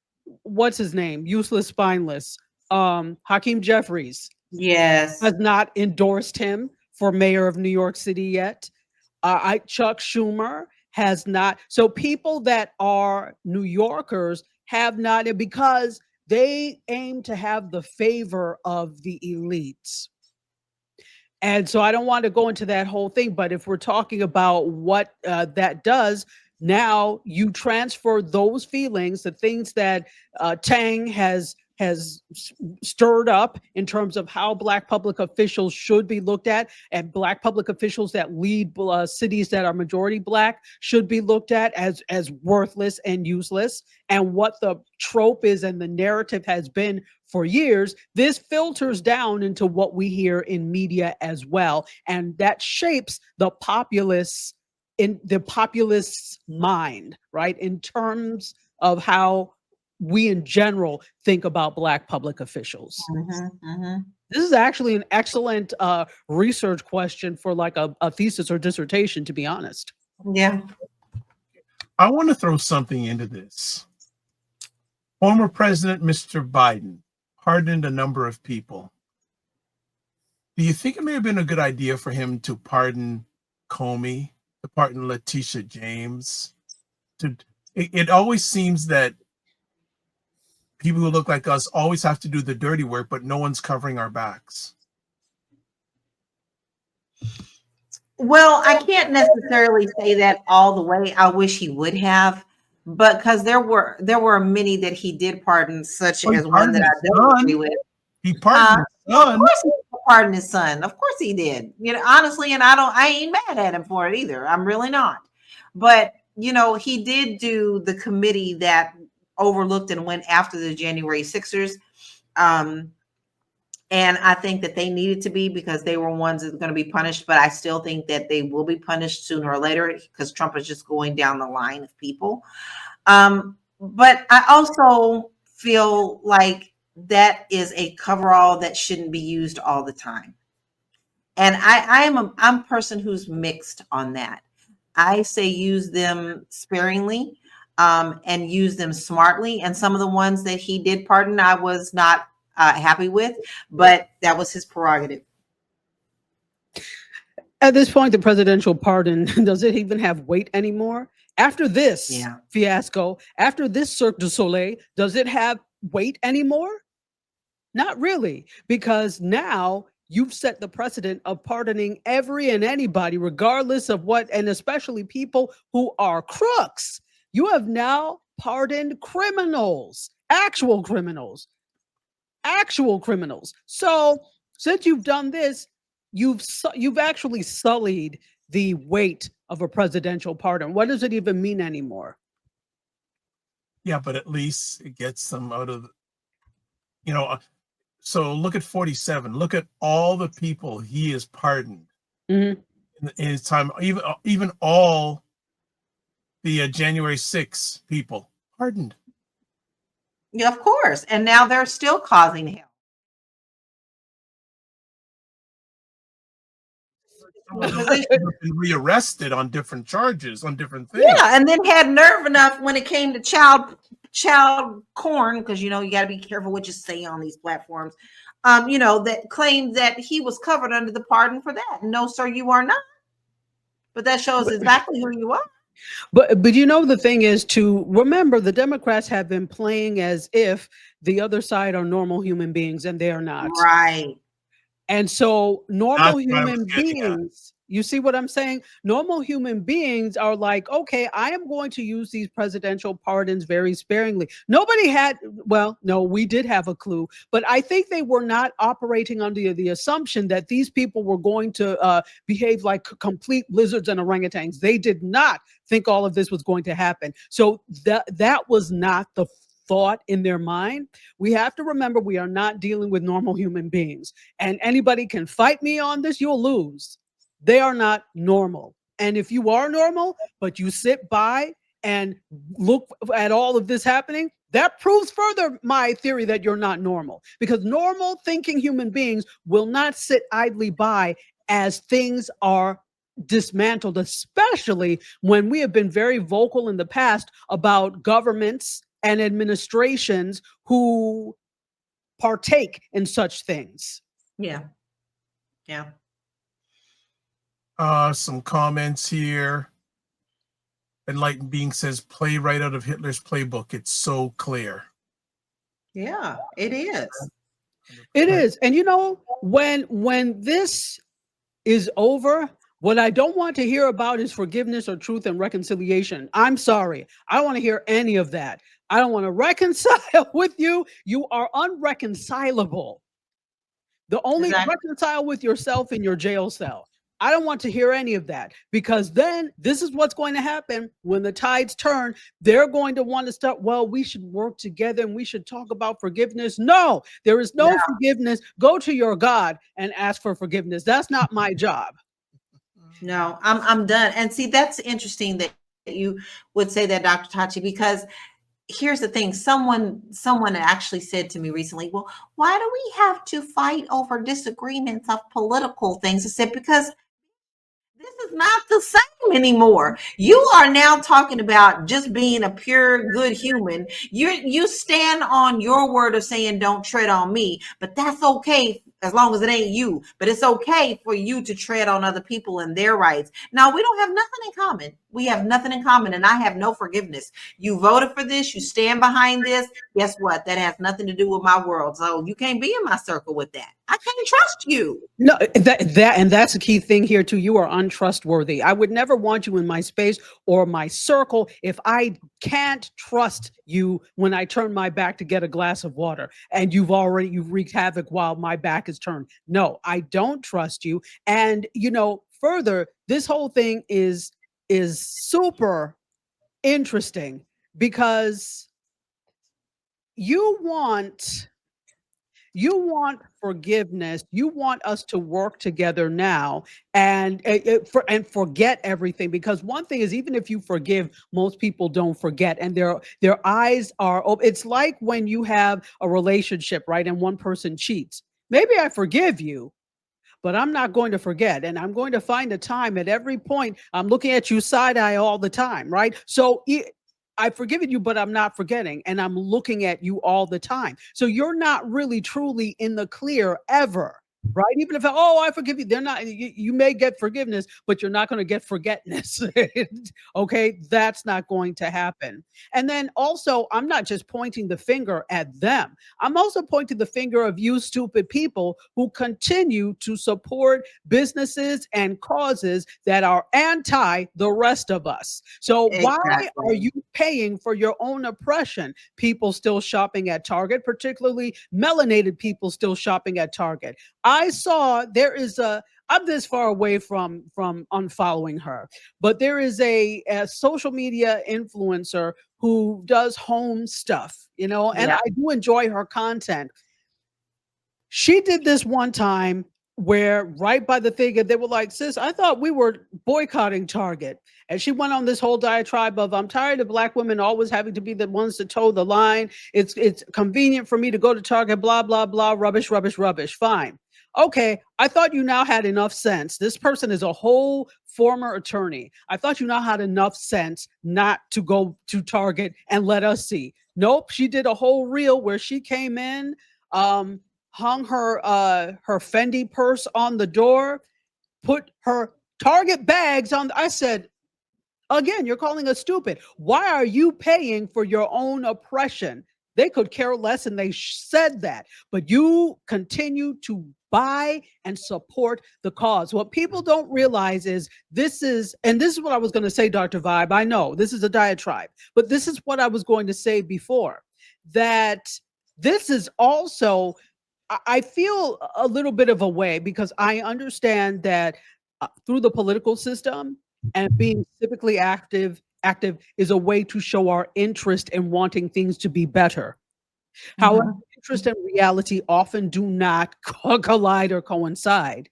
what's his name? Useless, spineless. Hakeem Jeffries. Yes. Has not endorsed him for mayor of New York City yet. Chuck Schumer has not. So people that are New Yorkers have not, because they aim to have the favor of the elites. And so I don't want to go into that whole thing, but if we're talking about what that does, now you transfer those feelings, the things that Tang has stirred up in terms of how Black public officials should be looked at, and Black public officials that lead cities that are majority Black should be looked at as worthless and useless, and what the trope is and the narrative has been for years. This filters down into what we hear in media as well, and that shapes the populace in the populist's mind, right, in terms of how we in general think about Black public officials. This is actually an excellent research question for like a thesis or dissertation, to be honest. Yeah. I want to throw something into this. Former President Mr. Biden pardoned a number of people. Do you think it may have been a good idea for him to pardon Comey, to pardon Letitia James? It always seems that people who look like us always have to do the dirty work, but no one's covering our backs. Well, I can't necessarily say that all the way. I wish he would have, but because there were many that he did pardon, such as one that I don't agree with. He pardoned his son. Of course he pardoned his son. Of course he did. You know, honestly, and I ain't mad at him for it either. I'm really not. But you know, he did do the committee that overlooked and went after the January 6ers. And I think that they needed to be, because they were ones that are going to be punished. But I still think that they will be punished sooner or later, because Trump is just going down the line of people. But I also feel like that is a coverall that shouldn't be used all the time. And I'm a person who's mixed on that. I say use them sparingly, and use them smartly. And some of the ones that he did pardon, I was not happy with, but that was his prerogative. At this point, the presidential pardon, does it even have weight anymore? After this fiasco, after this Cirque du Soleil, does it have weight anymore? Not really, because now you've set the precedent of pardoning every and anybody, regardless of what, and especially people who are crooks. You have now pardoned criminals, actual criminals. So since you've done this, you've actually sullied the weight of a presidential pardon. What does it even mean anymore? Yeah, but at least it gets them out of, so look at 47. Look at all the people he has pardoned. Mhm. in his time. Even all the January 6 people pardoned. Yeah, of course. And now they're still causing hell. Some of them have been rearrested on different charges, on different things. Yeah, and then had nerve enough when it came to child corn, because you got to be careful what you say on these platforms. That claimed that he was covered under the pardon for that. No, sir, you are not. But that shows exactly who you are. But the thing is to remember the Democrats have been playing as if the other side are normal human beings, and they are not. Right. And so normal That's what I was human getting at. beings, you see what I'm saying? Normal human beings are like, okay, I am going to use these presidential pardons very sparingly. Nobody had, well, no, we did have a clue, but I think they were not operating under the assumption that these people were going to behave like complete lizards and orangutans. They did not think all of this was going to happen. So that was not the thought in their mind. We have to remember we are not dealing with normal human beings, and anybody can fight me on this. You'll lose. They are not normal. And if you are normal, but you sit by and look at all of this happening, that proves further my theory that you're not normal, because normal thinking human beings will not sit idly by as things are dismantled, especially when we have been very vocal in the past about governments and administrations who partake in such things. Yeah. Yeah. Some comments here. Enlightened Being says, play right out of Hitler's playbook. It's so clear. Yeah, it is. It is. And when this is over, what I don't want to hear about is forgiveness or truth and reconciliation. I'm sorry. I don't want to hear any of that. I don't want to reconcile with you. You are unreconcilable. The only reconcile with yourself in your jail cell. I don't want to hear any of that, because then this is what's going to happen when the tides turn. They're going to want to start, well, we should work together and we should talk about forgiveness. No, there is no forgiveness. Go to your God and ask for forgiveness. That's not my job. No, I'm done. And see, that's interesting that you would say that, Dr. Tachi, because here's the thing. Someone actually said to me recently, well, why do we have to fight over disagreements of political things? I said, because this is not the same anymore. You are now talking about just being a pure good human. You stand on your word of saying don't tread on me, but that's okay as long as it ain't you. But it's okay for you to tread on other people and their rights. Now, we don't have nothing in common. We have nothing in common, and I have no forgiveness. You voted for this. You stand behind this. Guess what? That has nothing to do with my world. So you can't be in my circle with that. I can't trust you. No, and that's a key thing here too. You are untrustworthy. I would never want you in my space or my circle if I can't trust you when I turn my back to get a glass of water and you've wreaked havoc while my back is turned. No, I don't trust you. And further, this whole thing is super interesting because you want forgiveness. You want us to work together now and forget everything. Because one thing is, even if you forgive, most people don't forget, and their eyes are open. It's like when you have a relationship, right? And one person cheats. Maybe I forgive you, but I'm not going to forget. And I'm going to find a time at every point. I'm looking at you side eye all the time, right? So I've forgiven you, but I'm not forgetting. And I'm looking at you all the time. So you're not really truly in the clear ever, right? Even if, I forgive you, they're not, you may get forgiveness, but you're not going to get forgetness. Okay. That's not going to happen. And then also, I'm not just pointing the finger at them. I'm also pointing the finger of you stupid people who continue to support businesses and causes that are anti the rest of us. So why are you paying for your own oppression? People still shopping at Target, particularly melanated people still shopping at Target. I saw I'm this far away from unfollowing her, but there is a social media influencer who does home stuff, and I do enjoy her content. She did this one time where right by the thing, and they were like, sis, I thought we were boycotting Target. And she went on this whole diatribe of, I'm tired of Black women always having to be the ones to toe the line. It's convenient for me to go to Target, blah, blah, blah, rubbish, rubbish, rubbish. Fine. Okay, I thought you now had enough sense. This person is a whole former attorney. I thought you now had enough sense not to go to Target and let us see. Nope, she did a whole reel where she came in, hung her Fendi purse on the door, put her Target bags on. I said, again, you're calling us stupid. Why are you paying for your own oppression? They could care less, and they said that. But you continue to buy and support the cause. What people don't realize is this is what I was going to say, Dr. Vibe. I know this is a diatribe, but this is what I was going to say before, that this is also, I feel a little bit of a way, because I understand that through the political system and being civically active is a way to show our interest in wanting things to be better. However, interest and reality often do not collide or coincide.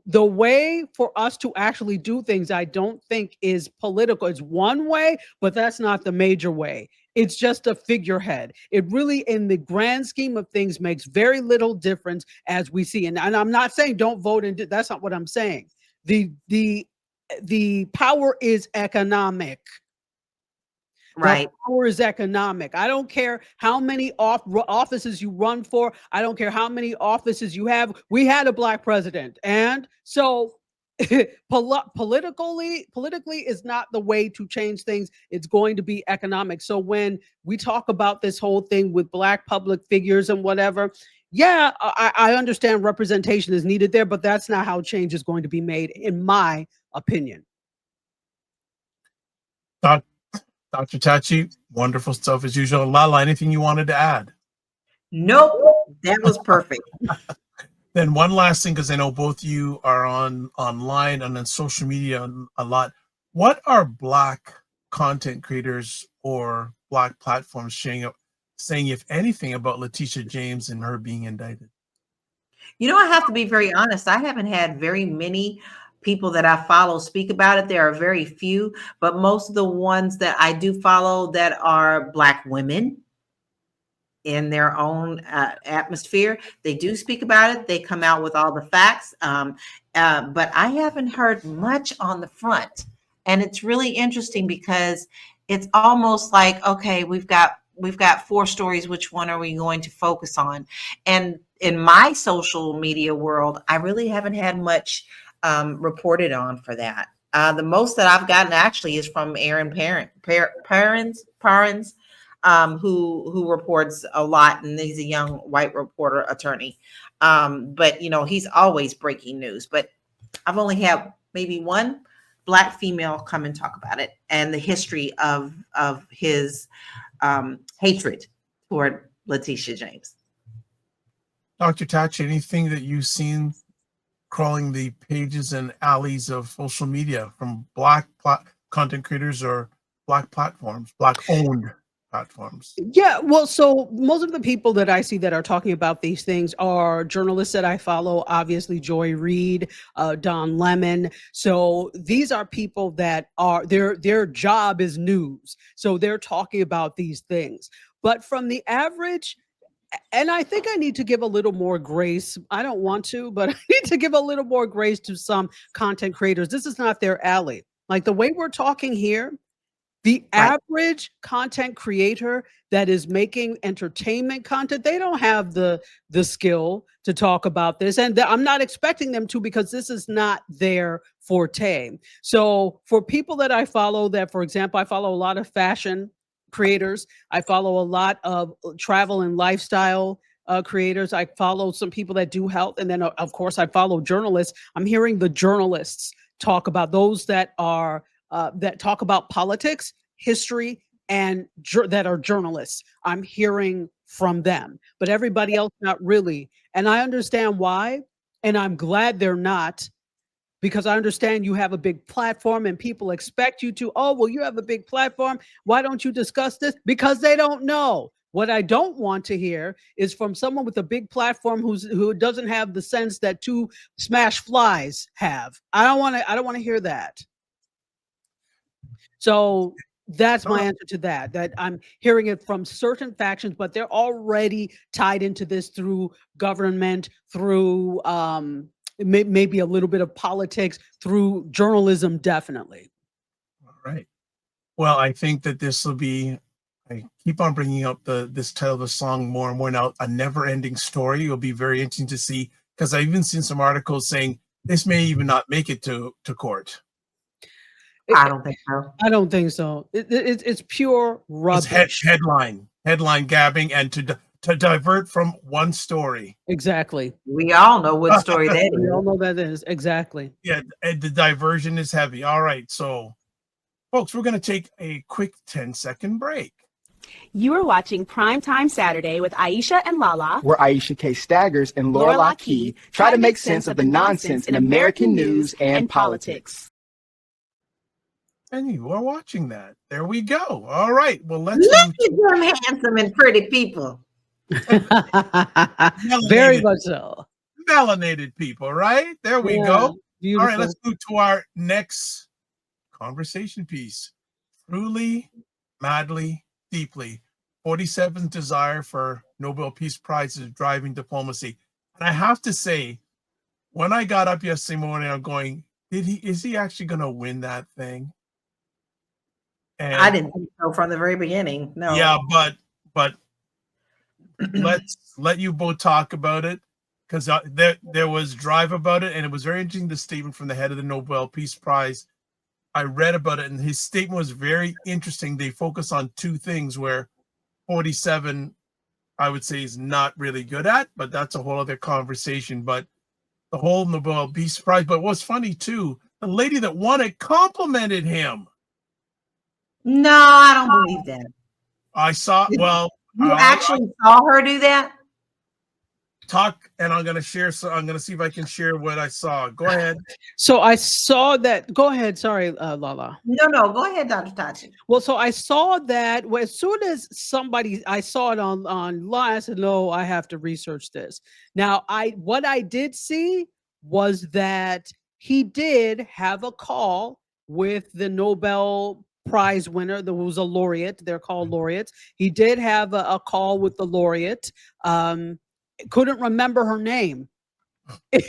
The way for us to actually do things, I don't think, is political. It's one way, but that's not the major way. It's just a figurehead. It really, in the grand scheme of things, makes very little difference, as we see. And I'm not saying don't vote, and that's not what I'm saying. The power is economic. Right. The power is economic. I don't care how many offices you run for. I don't care how many offices you have. We had a Black president. And so politically is not the way to change things. It's going to be economic. So when we talk about this whole thing with Black public figures and whatever, yeah, I understand representation is needed there, but that's not how change is going to be made, in my opinion. Dr. Tachi, wonderful stuff as usual. LaLa, anything you wanted to add? Nope, that was perfect. Then one last thing, because I know both of you are online and on social media a lot. What are Black content creators or Black platforms saying, if anything, about Letitia James and her being indicted? You know, I have to be very honest. I haven't had very many people that I follow speak about it. There are very few, but most of the ones that I do follow that are Black women in their own atmosphere, they do speak about it. They come out with all the facts, but I haven't heard much on the front. And it's really interesting because it's almost like, okay, we've got 4 stories. Which one are we going to focus on? And in my social media world, I really haven't had much reported on for that. The most that I've gotten actually is from Aaron Parents, who reports a lot, and he's a young white reporter attorney. But you know, he's always breaking news. But I've only had maybe one Black female come and talk about it and the history of his hatred toward Letitia James. Dr. Tachi, anything that you've seen crawling the pages and alleys of social media from Black content creators or Black platforms, Black-owned platforms? Yeah, well, so most of the people that I see that are talking about these things are journalists that I follow, obviously Joy Reid, Don Lemon. So these are people that are, their job is news. So they're talking about these things. But from the average, and I think I need to give a little more grace. I don't want to, but I need to give a little more grace to some content creators. This is not their alley. Like the way we're talking here, the average content creator that is making entertainment content, they don't have the skill to talk about this. And I'm not expecting them to, because this is not their forte. So for people that I follow, that, for example, I follow a lot of fashion creators. I follow a lot of travel and lifestyle creators. I follow some people that do health. And then, of course, I follow journalists. I'm hearing the journalists talk about those that are that talk about politics, history, and that are journalists. I'm hearing from them, but everybody else, not really. And I understand why. And I'm glad they're not, because I understand you have a big platform and people expect you to, oh, well, you have a big platform. Why don't you discuss this? Because they don't know. What I don't want to hear is from someone with a big platform who doesn't have the sense that two smash flies have. I don't want to hear that. So that's my answer to that. That I'm hearing it from certain factions, but they're already tied into this through government, through maybe a little bit of politics, through journalism, definitely. All right. Well, I think that this will be, I keep on bringing up this title of the song more and more now, A Never Ending Story. It'll be very interesting to see, because I've even seen some articles saying this may even not make it to court. I don't think so. I don't think so. It's pure rubbish. It's headline gabbing, and to divert from one story. Exactly. We all know what story that We all is. know that is. Exactly. Yeah, and the diversion is heavy. All right, so folks, we're going to take a quick 10-second break. You are watching Primetime Saturday with Aisha and LaLa, where Aisha K. Staggers and LaLa Key try to make sense of the nonsense in American news and politics. And you are watching that. There we go. All right. Well, let's Look move at them handsome and pretty people. Very much so. melanated people, right? There we Yeah, go. beautiful. All right, let's move to our next conversation piece. Truly, madly, deeply. 47's desire for Nobel Peace Prize is driving diplomacy. And I have to say, when I got up yesterday morning, I'm going, is he actually going to win that thing? And I didn't think so from the very beginning. No. yeah, but let's let you both talk about it, because there was drive about it, and it was very interesting, the statement from the head of the Nobel Peace Prize. I read about it, and his statement was very interesting. They focus on two things where 47, I would say, is not really good at, but that's a whole other conversation. But the whole Nobel Peace Prize. But what's funny too, the lady that won it complimented him. No, I don't believe that. I saw. Well, You actually saw her do that? talk, and I'm going to share. So I'm going to see if I can share what I saw. Go ahead. So I saw that. Go ahead. Sorry, LaLa. No. Go ahead, Dr. Tachi. Well, so I saw that as soon as I saw it online, I said, no, I have to research this. Now, what I did see was that he did have a call with the Nobel Prize winner. There was a laureate. They're called laureates. He did have a call with the laureate. Couldn't remember her name. But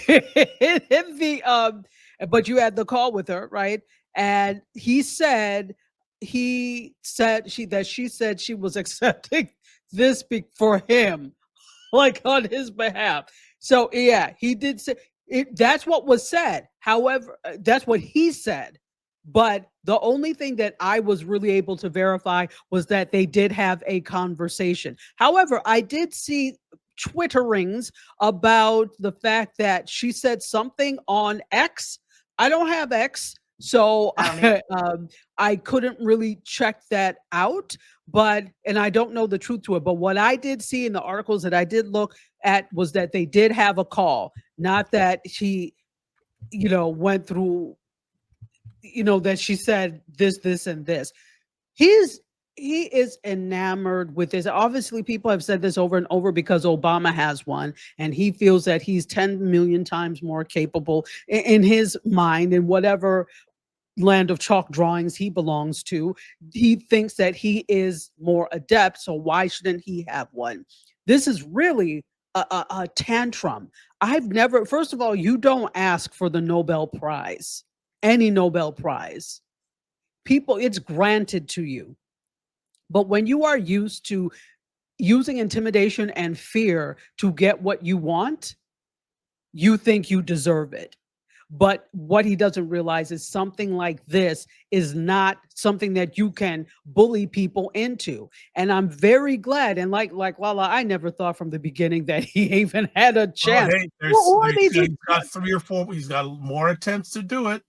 you had the call with her, right? And she said she was accepting this for him, like on his behalf. So yeah, he did say it. That's what was said. However, that's what he said. But the only thing that I was really able to verify was that they did have a conversation. However, I did see twitterings about the fact that she said something on X. I don't have X, so I couldn't really check that out. And I don't know the truth to it. But what I did see in the articles that I did look at was that they did have a call, not that she, went through, that she said this, and this. He is enamored with this. Obviously, people have said this over and over because Obama has one, and he feels that he's 10 million times more capable in his mind, in whatever land of chalk drawings he belongs to. He thinks that he is more adept, so why shouldn't he have one? This is really a tantrum. First of all, you don't ask for the Nobel Prize, any Nobel Prize. It's granted to you. But when you are used to using intimidation and fear to get what you want, you think you deserve it. But what he doesn't realize is something like this is not something that you can bully people into. And I'm very glad. And like LaLa, I never thought from the beginning that he even had a chance. He's got 3 or 4. He's got more attempts to do it.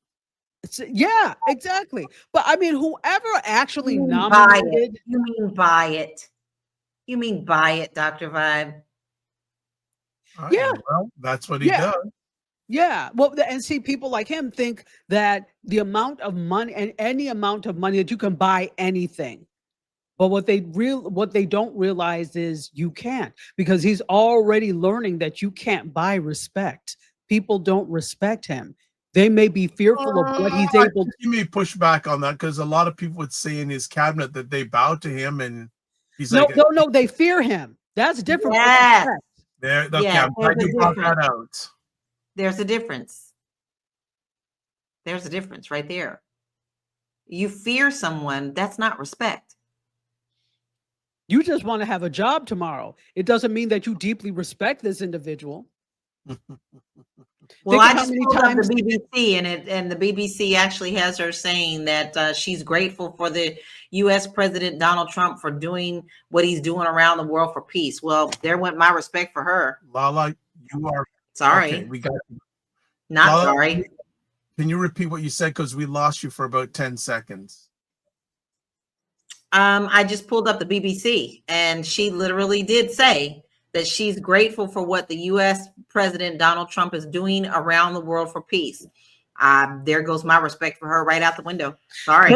Yeah, exactly. But I mean, whoever actually nominated. You mean buy it. You mean buy it, Dr. Vibe. Yeah. Well, that's what he does. Yeah. Well, and see, people like him think that the amount of money and any amount of money that you can buy anything. But what they don't realize is you can't, because he's already learning that you can't buy respect. People don't respect him. They may be fearful of what he's able to. You may push back on that because a lot of people would say in his cabinet that they bow to him, and he's No, like, no, they fear him. That's different. Yes. there, okay, Yeah, I'm glad there's you a brought that difference. out. There's a difference. There's a difference right there. You fear someone, that's not respect. You just want to have a job tomorrow. It doesn't mean that you deeply respect this individual. Well, Think I of how just many pulled up times- the BBC, and the BBC actually has her saying that she's grateful for the U.S. President Donald Trump for doing what he's doing around the world for peace. Well, there went my respect for her. LaLa, you are Sorry, okay. We got you. not LaLa, sorry. Can you repeat what you said? Because we lost you for about 10 seconds. I just pulled up the BBC, and she literally did say that she's grateful for what the U.S. President Donald Trump is doing around the world for peace. There goes my respect for her right out the window. Sorry.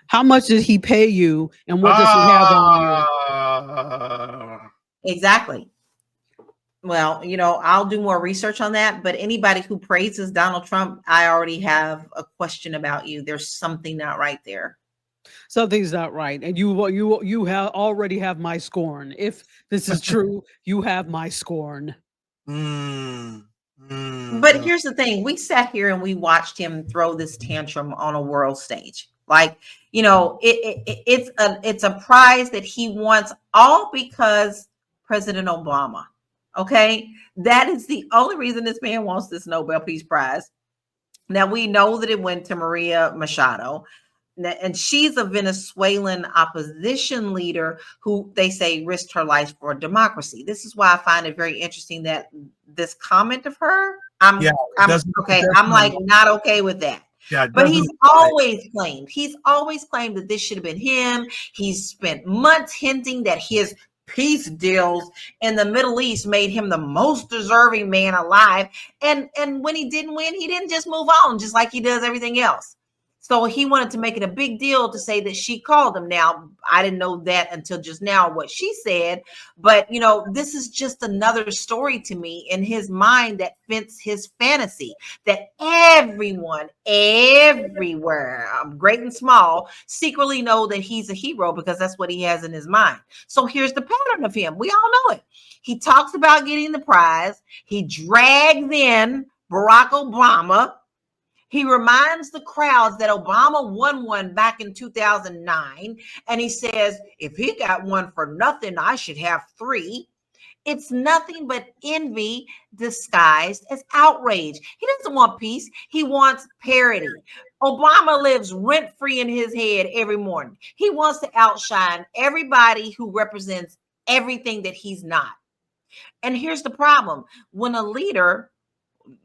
How much did he pay you, and what does he have on you? Exactly. Well, I'll do more research on that, but anybody who praises Donald Trump, I already have a question about you. There's something not right there. Something's not right, and you already have my scorn. If this is true, you have my scorn. But here's the thing: we sat here and we watched him throw this tantrum on a world stage. Like, it's a prize that he wants, all because President Obama. Okay, that is the only reason this man wants this Nobel Peace Prize. Now we know that it went to Maria Machado, and she's a Venezuelan opposition leader who they say risked her life for democracy. This is why I find it very interesting that this comment of her, I'm like not okay with that. Yeah, but he's always claimed that this should have been him. He's spent months hinting that his peace deals in the Middle East made him the most deserving man alive. And when he didn't win, he didn't just move on, just like he does everything else. So he wanted to make it a big deal to say that she called him. Now, I didn't know that until just now, what she said. But, this is just another story to me in his mind that fits his fantasy, that everyone, everywhere, great and small, secretly know that he's a hero because that's what he has in his mind. So here's the pattern of him. We all know it. He talks about getting the prize. He drags in Barack Obama. He reminds the crowds that Obama won one back in 2009. And he says, if he got one for nothing, I should have 3. It's nothing but envy disguised as outrage. He doesn't want peace. He wants parity. Obama lives rent-free in his head every morning. He wants to outshine everybody who represents everything that he's not. And here's the problem. When a leader,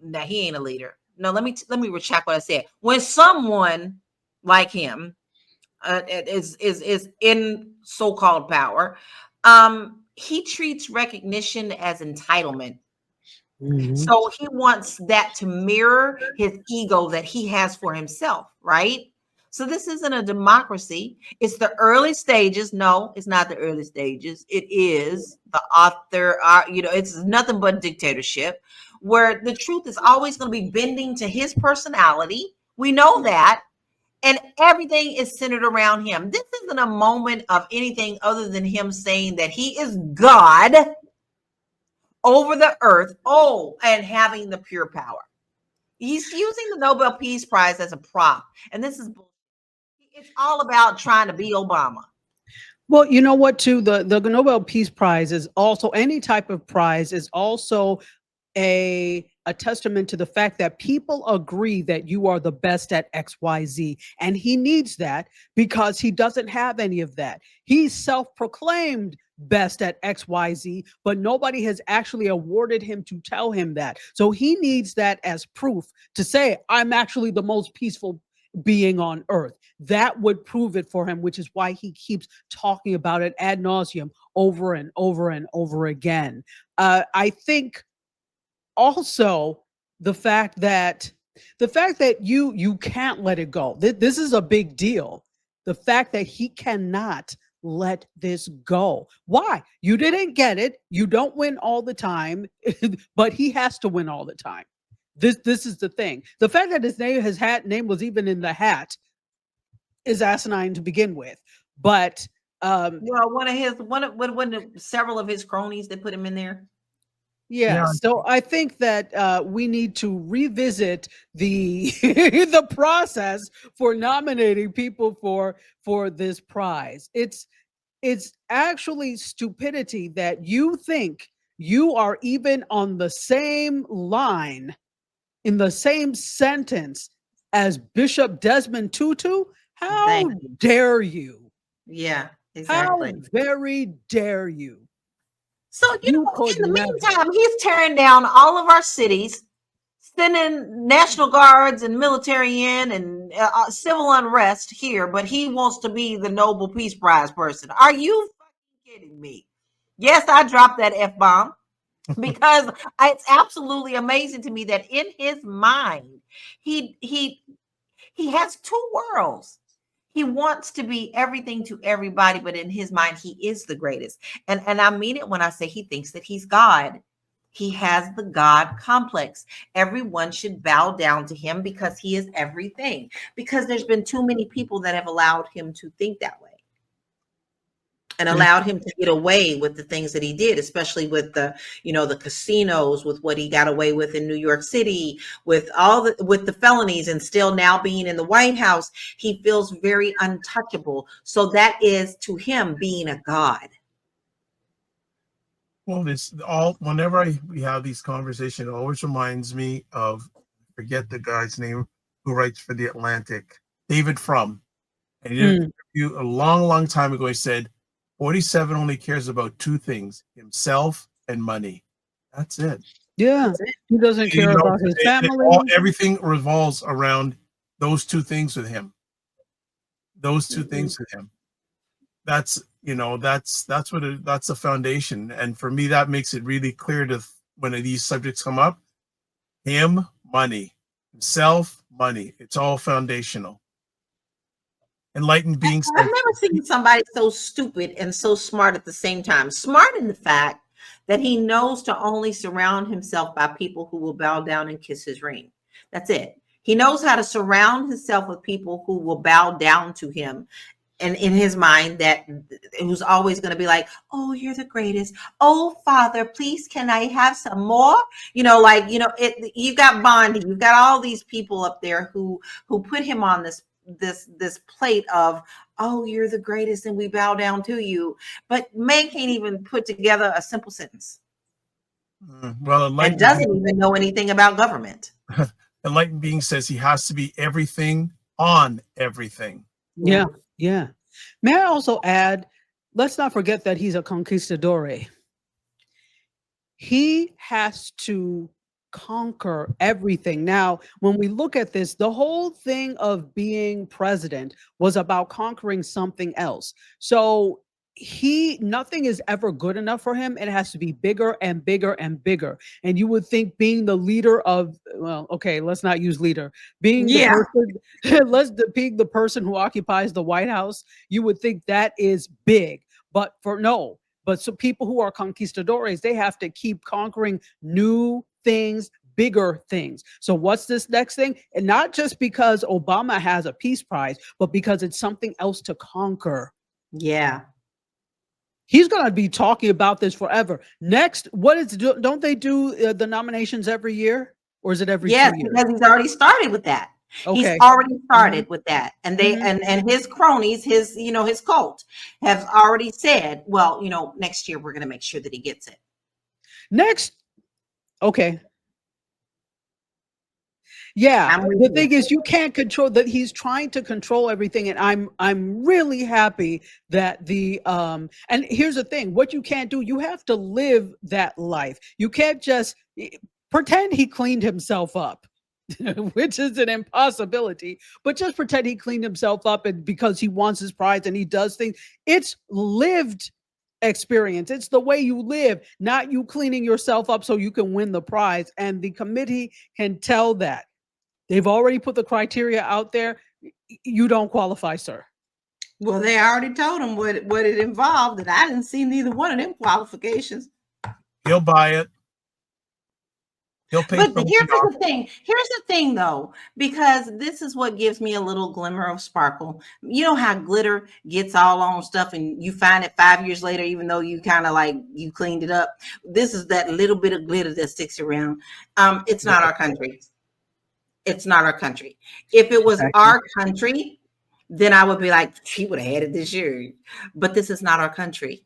now he ain't a leader. No, let me retract what I said. When someone like him is in so-called power, he treats recognition as entitlement. Mm-hmm. So he wants that to mirror his ego that he has for himself, right? So this isn't a democracy. It's the early stages. No, it's not the early stages. It is the author. It's nothing but dictatorship, where the truth is always going to be bending to his personality. We know that. And everything is centered around him. This isn't a moment of anything other than him saying that he is God over the earth, and having the pure power. He's using the Nobel Peace Prize as a prop. And this is, it's all about trying to be Obama. Well, you know what, too? The Nobel Peace Prize is also, any type of prize is also a testament to the fact that people agree that you are the best at XYZ. And he needs that because he doesn't have any of that. He's self-proclaimed best at XYZ, but nobody has actually awarded him to tell him that. So he needs that as proof to say, I'm actually the most peaceful being on earth. That would prove it for him, which is why he keeps talking about it ad nauseum over and over and over again. I think also the fact that you can't let it go. This is a big deal. The fact that he cannot let this go. Why? You didn't get it. You don't win all the time, but he has to win all the time. This is the thing. The fact that his name was even in the hat is asinine to begin with. But well, one of several of his cronies that put him in there. Yeah, so I think that we need to revisit the the process for nominating people for this prize. It's actually stupidity that you think you are even on the same line, in the same sentence as Bishop Desmond Tutu. How dare you? Yeah, exactly. How very dare you? So, in the meantime, he's tearing down all of our cities, sending National Guards and military in, and civil unrest here, but he wants to be the Nobel Peace Prize person. Are you fucking kidding me? Yes, I dropped that F-bomb because it's absolutely amazing to me that in his mind, he has two worlds. He wants to be everything to everybody, but in his mind, he is the greatest. And I mean it when I say he thinks that he's God. He has the God complex. Everyone should bow down to him because he is everything. Because there's been too many people that have allowed him to think that way and allowed him to get away with the things that he did, especially with the casinos, with what he got away with in New York City, with the felonies, and still now being in the White House, he feels very untouchable. So that is to him being a god. Well, whenever we have these conversations, it always reminds me of, forget the guy's name who writes for The Atlantic, David Frum. And he did an interview a long, long time ago. He said, 47 only cares about two things, himself and money. That's it. Yeah. He doesn't care about his family. Everything revolves around those two things with him. Those two things with him. That's the foundation. And for me, that makes it really clear to when these subjects come up. Him, money. Himself, money. It's all foundational. Enlightened beings. I've never seen somebody so stupid and so smart at the same time. Smart in the fact that he knows to only surround himself by people who will bow down and kiss his ring. That's it. He knows how to surround himself with people who will bow down to him. And in his mind, that who's always going to be like, oh, you're the greatest. Oh, Father, please, can I have some more? You've got Bondi. You've got all these people up there who put him on this plate of, oh, you're the greatest and we bow down to you. But man can't even put together a simple sentence. And doesn't even know anything about government. Enlightened being says he has to be everything on everything. Yeah. Yeah. May I also add, let's not forget that he's a conquistador. He has to conquer everything. Now, when we look at this, the whole thing of being president was about conquering something else. So nothing is ever good enough for him. It has to be bigger and bigger and bigger. And you would think being the leader of, well, okay, let's not use leader. Being the person who occupies the White House, you would think that is big. But so people who are conquistadores, they have to keep conquering new things, bigger things. So what's this next thing? And not just because Obama has a peace prize, but because it's something else to conquer. Yeah. He's going to be talking about this forever. Next, don't they do the nominations every year? Or is it every 2 years? Yes, because he's already started with that. Okay. He's already started with that. And they and his cronies, his cult have already said, well, next year we're going to make sure that he gets it. Next. Okay. Yeah, the thing is, you can't control that. He's trying to control everything, and I'm really happy that and here's the thing: what you can't do, you have to live that life. You can't just pretend he cleaned himself up, which is an impossibility. But just pretend he cleaned himself up, and because he wants his prize and he does things, it's lived experience. It's the way you live, not you cleaning yourself up so you can win the prize. And the committee can tell that. They've already put the criteria out there. You don't qualify, sir. Well, they already told him what it involved, and I didn't see neither one of them qualifications. He'll buy it. He'll pay. But here's the thing. Here's the thing, though, because this is what gives me a little glimmer of sparkle. You know how glitter gets all on stuff, and you find it 5 years later, even though you kind of like you cleaned it up. This is that little bit of glitter that sticks around. It's not our country. It's not our country. If it was our country, then I would be like, she would have had it this year. But this is not our country.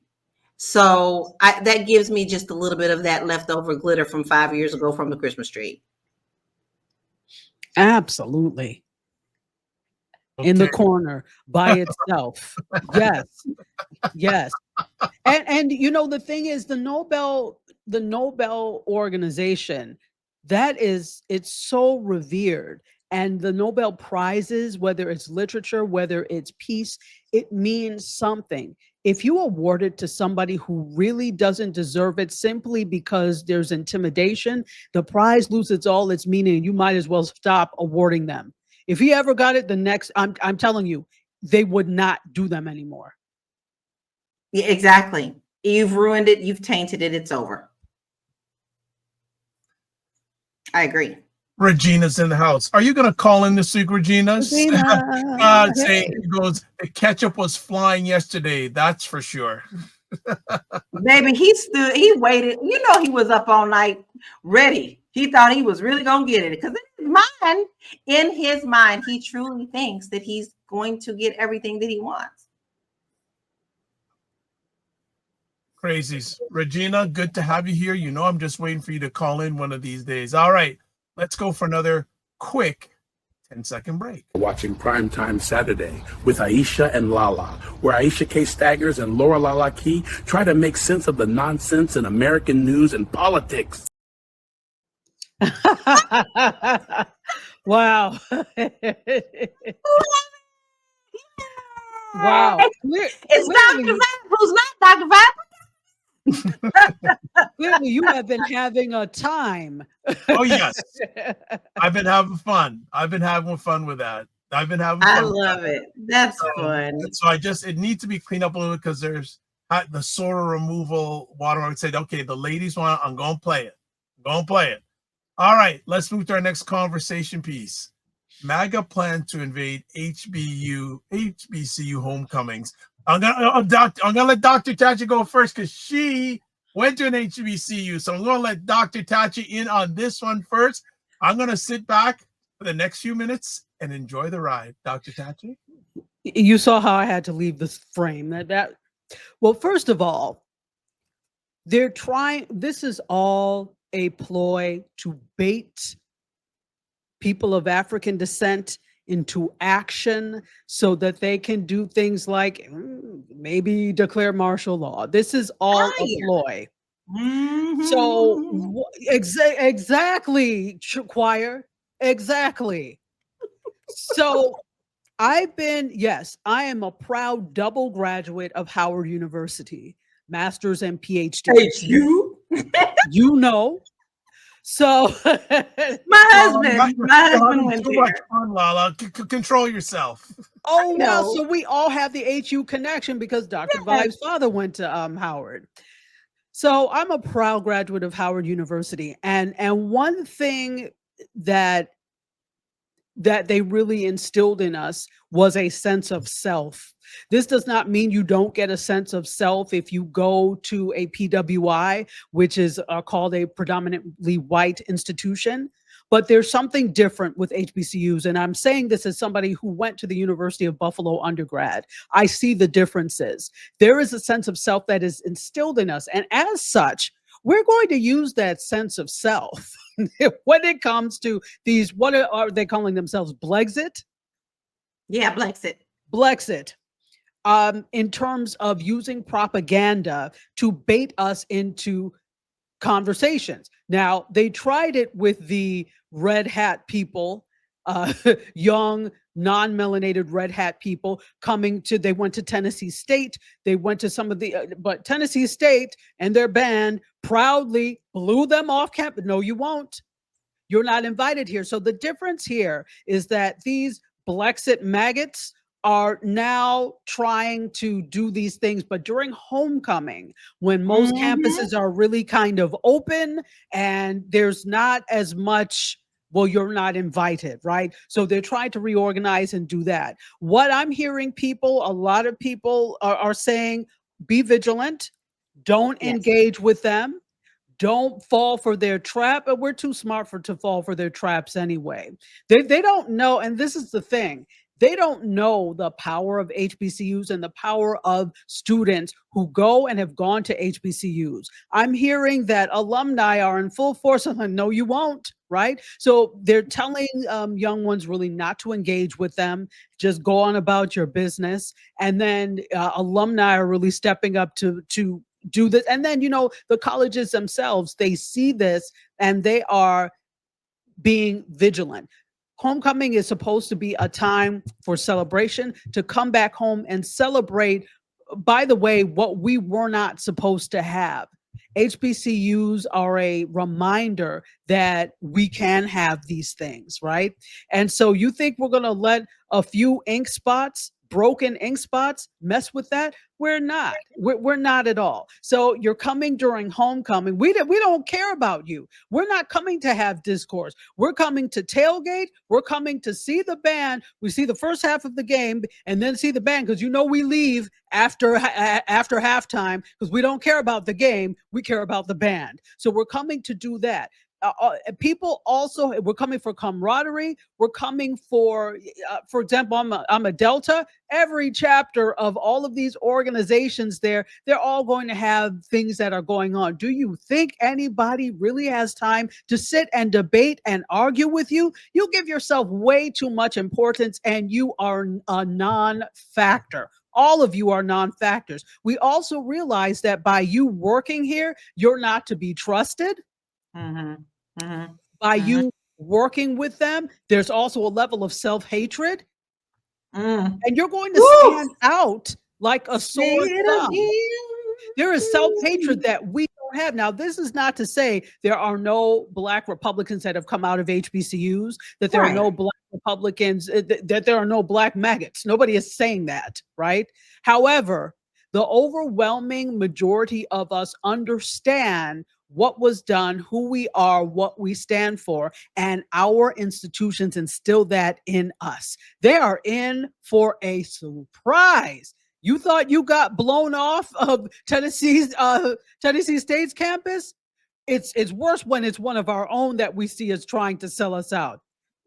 So that gives me just a little bit of that leftover glitter from 5 years ago from the Christmas tree. Absolutely. Okay. In the corner by itself. Yes. Yes. And you know, the thing is, the Nobel organization, it's so revered. And the Nobel Prizes, whether it's literature, whether it's peace, it means something. If you award it to somebody who really doesn't deserve it simply because there's intimidation, the prize loses all its meaning. You might as well stop awarding them. If he ever got it, I'm telling you, they would not do them anymore. Yeah, exactly. You've ruined it. You've tainted it. It's over. I agree. Regina's in the house. Are you going to call in this week, Regina? Saying he goes, the ketchup was flying yesterday. That's for sure. Baby, he waited. You know, he was up all night ready. He thought he was really going to get it because in his mind, he truly thinks that he's going to get everything that he wants. Crazies. Regina, good to have you here. You know, I'm just waiting for you to call in one of these days. All right. Let's go for another quick 10-second break. Watching Primetime Saturday with Aisha and LaLa, where Aisha K. Staggers and LaLa Key try to make sense of the nonsense in American news and politics. Wow. Wow. It's Dr. Vibe, who's not Dr. Vibe. Clearly, you have been having a time. Oh, yes. I've been having fun. I've been having fun with that. I've been having fun. I love it. That's fun. So it needs to be cleaned up a little because there's the soda removal water. I would say, okay, the ladies want it. I'm going to play it. All right, let's move to our next conversation piece. MAGA plan to invade HBCU homecomings. I'm gonna let Dr. Tachi go first because she went to an HBCU. So I'm gonna let Dr. Tachi in on this one first. I'm gonna sit back for the next few minutes and enjoy the ride. Dr. Tachi. You saw how I had to leave this frame. Well, first of all, this is all a ploy to bait people of African descent into action so that they can do things like maybe declare martial law. This is all a ploy. Mm-hmm. So exactly, choir, exactly. So I am a proud double graduate of Howard University, master's and PhD. You know. So my husband went too much fun, LaLa. Control yourself. Oh well, so we all have the HU connection because Dr. Vibe's father went to Howard. So I'm a proud graduate of Howard University, and one thing that they really instilled in us was a sense of self. This does not mean you don't get a sense of self if you go to a PWI, which is called a predominantly white institution. But there's something different with HBCUs. And I'm saying this as somebody who went to the University of Buffalo undergrad. I see the differences. There is a sense of self that is instilled in us. And as such, we're going to use that sense of self when it comes to these, what are they calling themselves? Blexit? Yeah, Blexit. Blexit. In terms of using propaganda to bait us into conversations. Now, they tried it with the red hat people, young, non-melanated red hat people they went to Tennessee State. They went to but Tennessee State and their band proudly blew them off campus. No, you won't. You're not invited here. So the difference here is that these Blexit maggots are now trying to do these things, but during homecoming, when most campuses are really kind of open and there's not as much, well, you're not invited, right? So they're trying to reorganize and do that. What I'm hearing people, a lot of people are saying, be vigilant, don't engage with them, don't fall for their trap. But we're too smart to fall for their traps anyway. They don't know, and this is the thing. They don't know the power of HBCUs and the power of students who go and have gone to HBCUs. I'm hearing that alumni are in full force. I'm like, no, you won't, right? So they're telling young ones really not to engage with them. Just go on about your business. And then alumni are really stepping up to do this. And then, the colleges themselves, they see this and they are being vigilant. Homecoming is supposed to be a time for celebration, to come back home and celebrate, by the way, what we were not supposed to have. HBCUs are a reminder that we can have these things, right? And so you think we're going to let a few broken ink spots mess with that? We're not. We're not at all. So you're coming during homecoming. We don't care about you. We're not coming to have discourse. We're coming to tailgate. We're coming to see the band. We see the first half of the game and then see the band, because we leave after halftime because we don't care about the game. We care about the band. So we're coming to do that. People also, we're coming for camaraderie. We're coming for example, I'm a Delta. Every chapter of all of these organizations they're all going to have things that are going on. Do you think anybody really has time to sit and debate and argue with you? You give yourself way too much importance, and you are a non-factor. All of you are non-factors. We also realize that by you working here, you're not to be trusted. By you working with them, there's also a level of self-hatred, and you're going to stand out like a sore thumb. There is self-hatred that we don't have. Now, this is not to say there are no Black Republicans that have come out of HBCUs, that there are no Black Republicans, that there are no Black maggots. Nobody is saying that, right? However, the overwhelming majority of us understand what was done, who we are, what we stand for, and our institutions instill that in us. They are in for a surprise. You thought you got blown off of Tennessee State's campus? It's worse when it's one of our own that we see as trying to sell us out.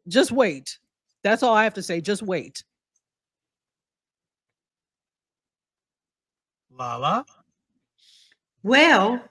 Just wait. That's all I have to say. Just wait. LaLa? Well,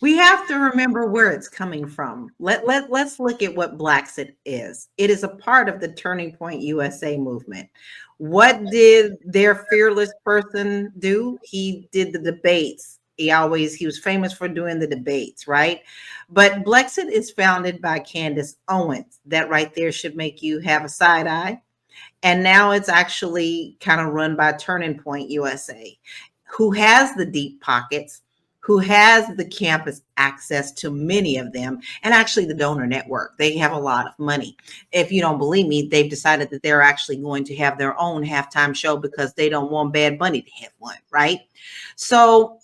we have to remember where it's coming from. Let's look at what Blacksit is. It is a part of the Turning Point USA movement. What did their fearless person do? He did the debates. He was famous for doing the debates, right? But Blacksit is founded by Candace Owens. That right there should make you have a side eye. And now it's actually kind of run by Turning Point USA, who has the deep pockets, who has the campus access to many of them, and actually the donor network. They have a lot of money. If you don't believe me, they've decided that they're actually going to have their own halftime show because they don't want Bad Bunny to have one, right? So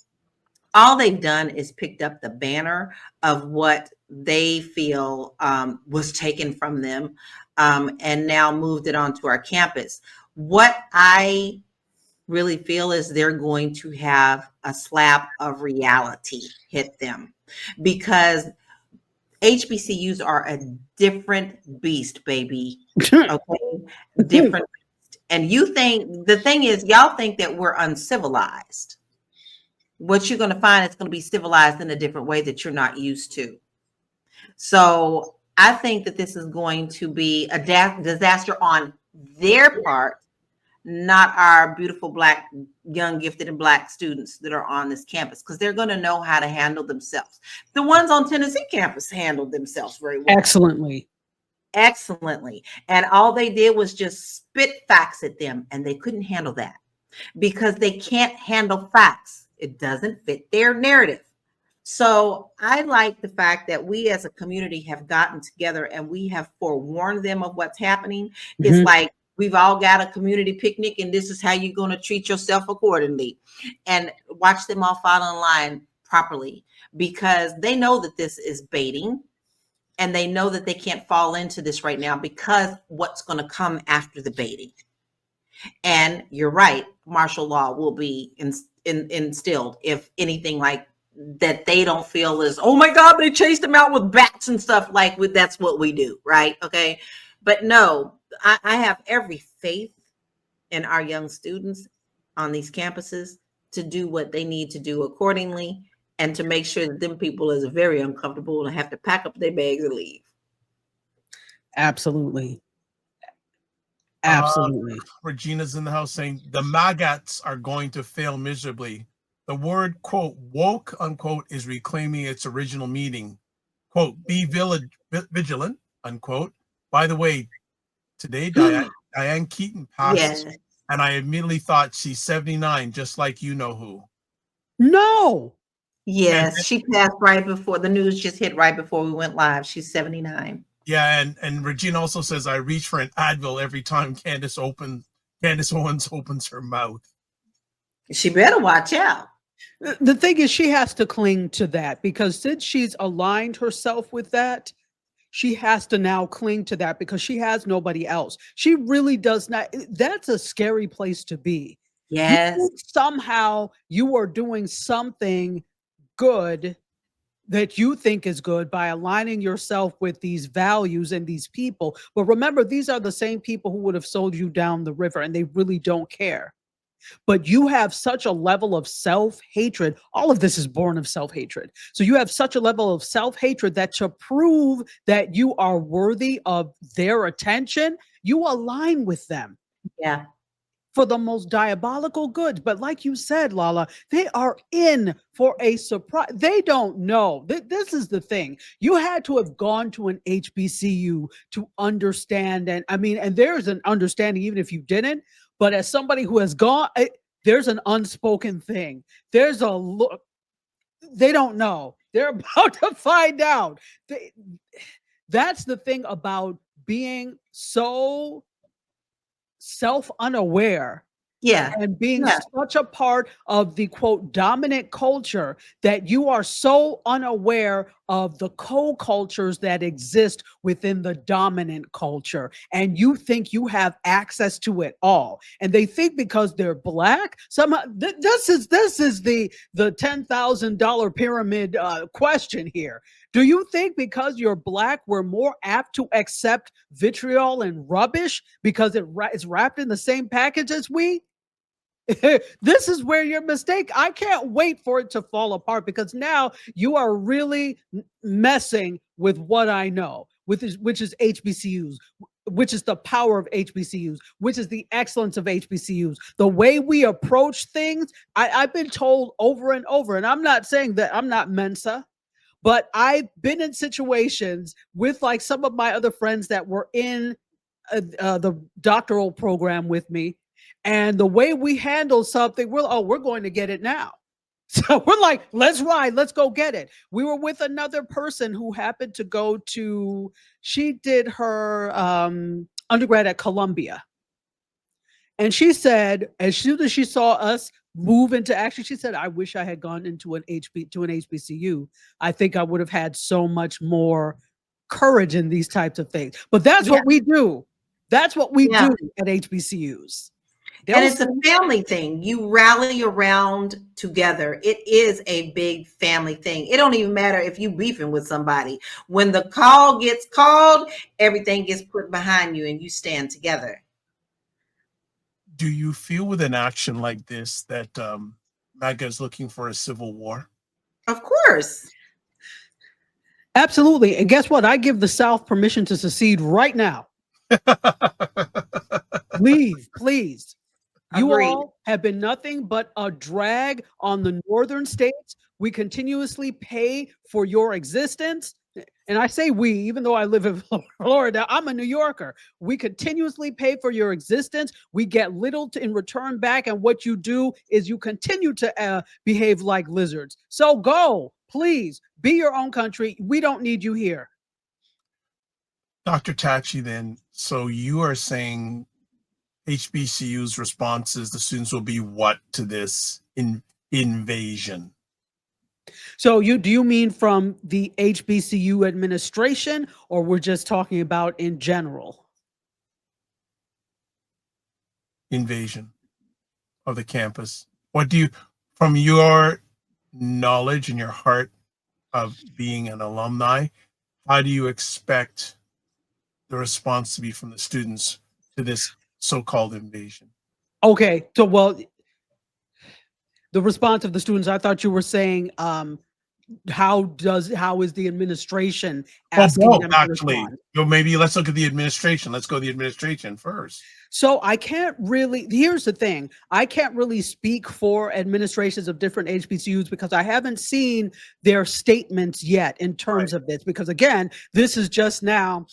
all they've done is picked up the banner of what they feel was taken from them and now moved it onto our campus. What I really feel is they're going to have a slap of reality hit them, because HBCUs are a different beast, baby. Okay, different beast. And the thing is, y'all think that we're uncivilized. What you're going to find is going to be civilized in a different way that you're not used to. So I think that this is going to be a disaster on their part, not our beautiful Black, young, gifted, and Black students that are on this campus, because they're going to know how to handle themselves. The ones on Tennessee campus handled themselves very well. Excellently. And all they did was just spit facts at them, and they couldn't handle that because they can't handle facts. It doesn't fit their narrative. So I like the fact that we as a community have gotten together and we have forewarned them of what's happening. It's like we've all got a community picnic and this is how you're going to treat yourself accordingly. And watch them all fall in line properly, because they know that this is baiting and they know that they can't fall into this right now because what's going to come after the baiting. And you're right, martial law will be instilled if anything like that they don't feel is, oh my God, they chased him out with bats and stuff, like that's what we do, right? Okay. But no, I have every faith in our young students on these campuses to do what they need to do accordingly, and to make sure that them people is very uncomfortable and have to pack up their bags and leave. Absolutely. Absolutely. Regina's in the house saying the MAGAs are going to fail miserably. The word, quote, woke, unquote, is reclaiming its original meaning. Quote, be vigilant, unquote. By the way, today Diane Keaton passed, Yes. and I immediately thought she's 79, just like you know who. No. Yes, she passed right before the news just hit right before we went live. She's 79. Yeah, and Regina also says I reach for an Advil every time Candace Owens opens her mouth. She better watch out. The thing is, she has to cling to that, because since she's aligned herself with that, she has to now cling to that because she has nobody else. She really does not. That's a scary place to be. Yes. Somehow you are doing something good that you think is good by aligning yourself with these values and these people. But remember, these are the same people who would have sold you down the river, and they really don't care. But you have such a level of self-hatred. All of this is born of self-hatred. So you have such a level of self-hatred that to prove that you are worthy of their attention, you align with them. Yeah. For the most diabolical good. But like you said, LaLa, they are in for a surprise. They don't know. This is the thing. You had to have gone to an HBCU to understand. And I mean, and there's an understanding, even if you didn't. But as somebody who has gone, there's an unspoken thing. There's a look. They don't know. They're about to find out. That's the thing about being so self-unaware, and being such a part of the quote dominant culture that you are so unaware of the co-cultures that exist within the dominant culture, and you think you have access to it all, and they think because they're black somehow. This is the $10,000 pyramid question here. Do you think because you're black, we're more apt to accept vitriol and rubbish because it's wrapped in the same package as we? This is where you're mistaken. I can't wait for it to fall apart, because now you are really messing with what I know, which is HBCUs, which is the power of HBCUs, which is the excellence of HBCUs. The way we approach things, I've been told over and over, and I'm not saying that I'm not Mensa, but I've been in situations with like some of my other friends that were in the doctoral program with me. And the way we handle something, we're going to get it now. So we're like, let's ride, let's go get it. We were with another person who happened to go to, she did her undergrad at Columbia. And she said, as soon as she saw us move into action, she said, I wish I had gone into an HBCU. I think I would have had so much more courage in these types of things. But that's what we do. That's what we do at HBCUs. And it's a family thing. You rally around together. It is a big family thing. It don't even matter if you beefing with somebody. When the call gets called, everything gets put behind you and you stand together. Do you feel with an action like this that MAGA is looking for a civil war? Of course. Absolutely. And guess what? I give the South permission to secede right now. Leave, please. You all have been nothing but a drag on the northern states. We continuously pay for your existence. And I say we, even though I live in Florida, I'm a New Yorker. We continuously pay for your existence. We get little in return back. And what you do is you continue to behave like lizards. So go, please, be your own country. We don't need you here. Dr. Tachi, then, so you are saying HBCU's responses, the students will be what to this invasion? So do you mean from the HBCU administration, or we're just talking about in general? Invasion of the campus. What do you, from your knowledge and your heart of being an alumni, how do you expect the response to be from the students to this so-called invasion? Okay, so well, the response of the students, I thought you were saying, how is the administration asking them to respond? So maybe let's look at the administration. Let's go to the administration first. So I can't really, here's the thing, I can't really speak for administrations of different HBCUs because I haven't seen their statements yet in terms of this, because again, this is just now,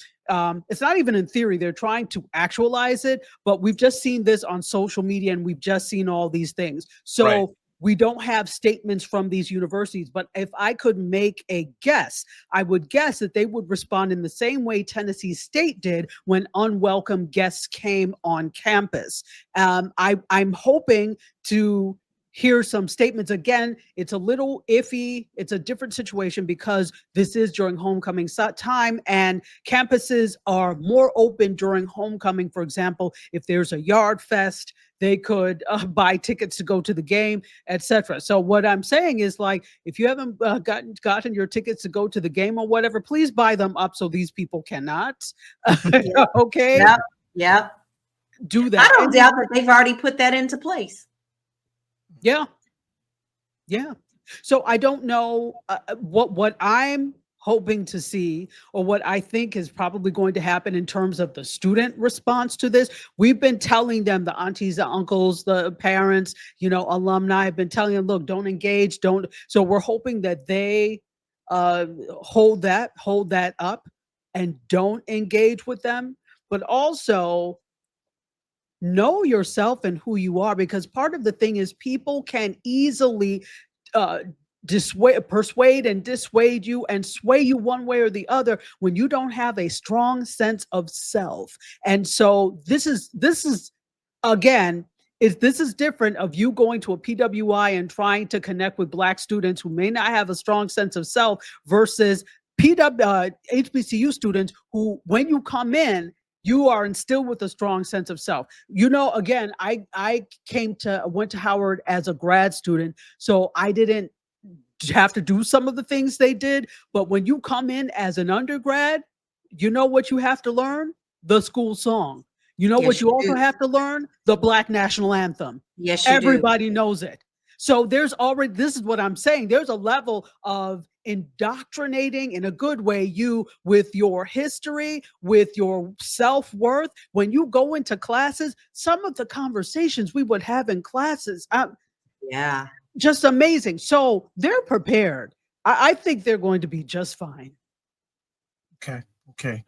it's not even in theory, they're trying to actualize it, but we've just seen this on social media and we've just seen all these things. So we don't have statements from these universities, but if I could make a guess, I would guess that they would respond in the same way Tennessee State did when unwelcome guests came on campus. I'm hoping to hear some statements. Again, it's a little iffy. It's a different situation because this is during homecoming time and campuses are more open during homecoming. For example, if there's a yard fest, they could buy tickets to go to the game, etc. So what I'm saying is, like, if you haven't gotten your tickets to go to the game or whatever, please buy them up so these people cannot. Okay. Yep. Do that. I don't doubt that they've already put that into place. Yeah. Yeah. So I don't know what I'm hoping to see, or what I think is probably going to happen in terms of the student response to this. We've been telling them, the aunties, the uncles, the parents, alumni, have been telling them, look, don't engage, don't. So we're hoping that they hold that up and don't engage with them, but also know yourself and who you are, because part of the thing is people can easily persuade and dissuade you and sway you one way or the other when you don't have a strong sense of self. And so this is again, this is different of you going to a PWI and trying to connect with Black students who may not have a strong sense of self versus HBCU students who, when you come in, you are instilled with a strong sense of self. Again, I went to Howard as a grad student, so I didn't have to do some of the things they did. But when you come in as an undergrad, you know what you have to learn? The school song. What you also have to learn? The Black National Anthem. Yes, you Everybody knows it. So this is what I'm saying. There's a level of indoctrinating in a good way you with your history, with your self-worth. When you go into classes, some of the conversations we would have in classes, just amazing. So they're prepared. I think they're going to be just fine. Okay.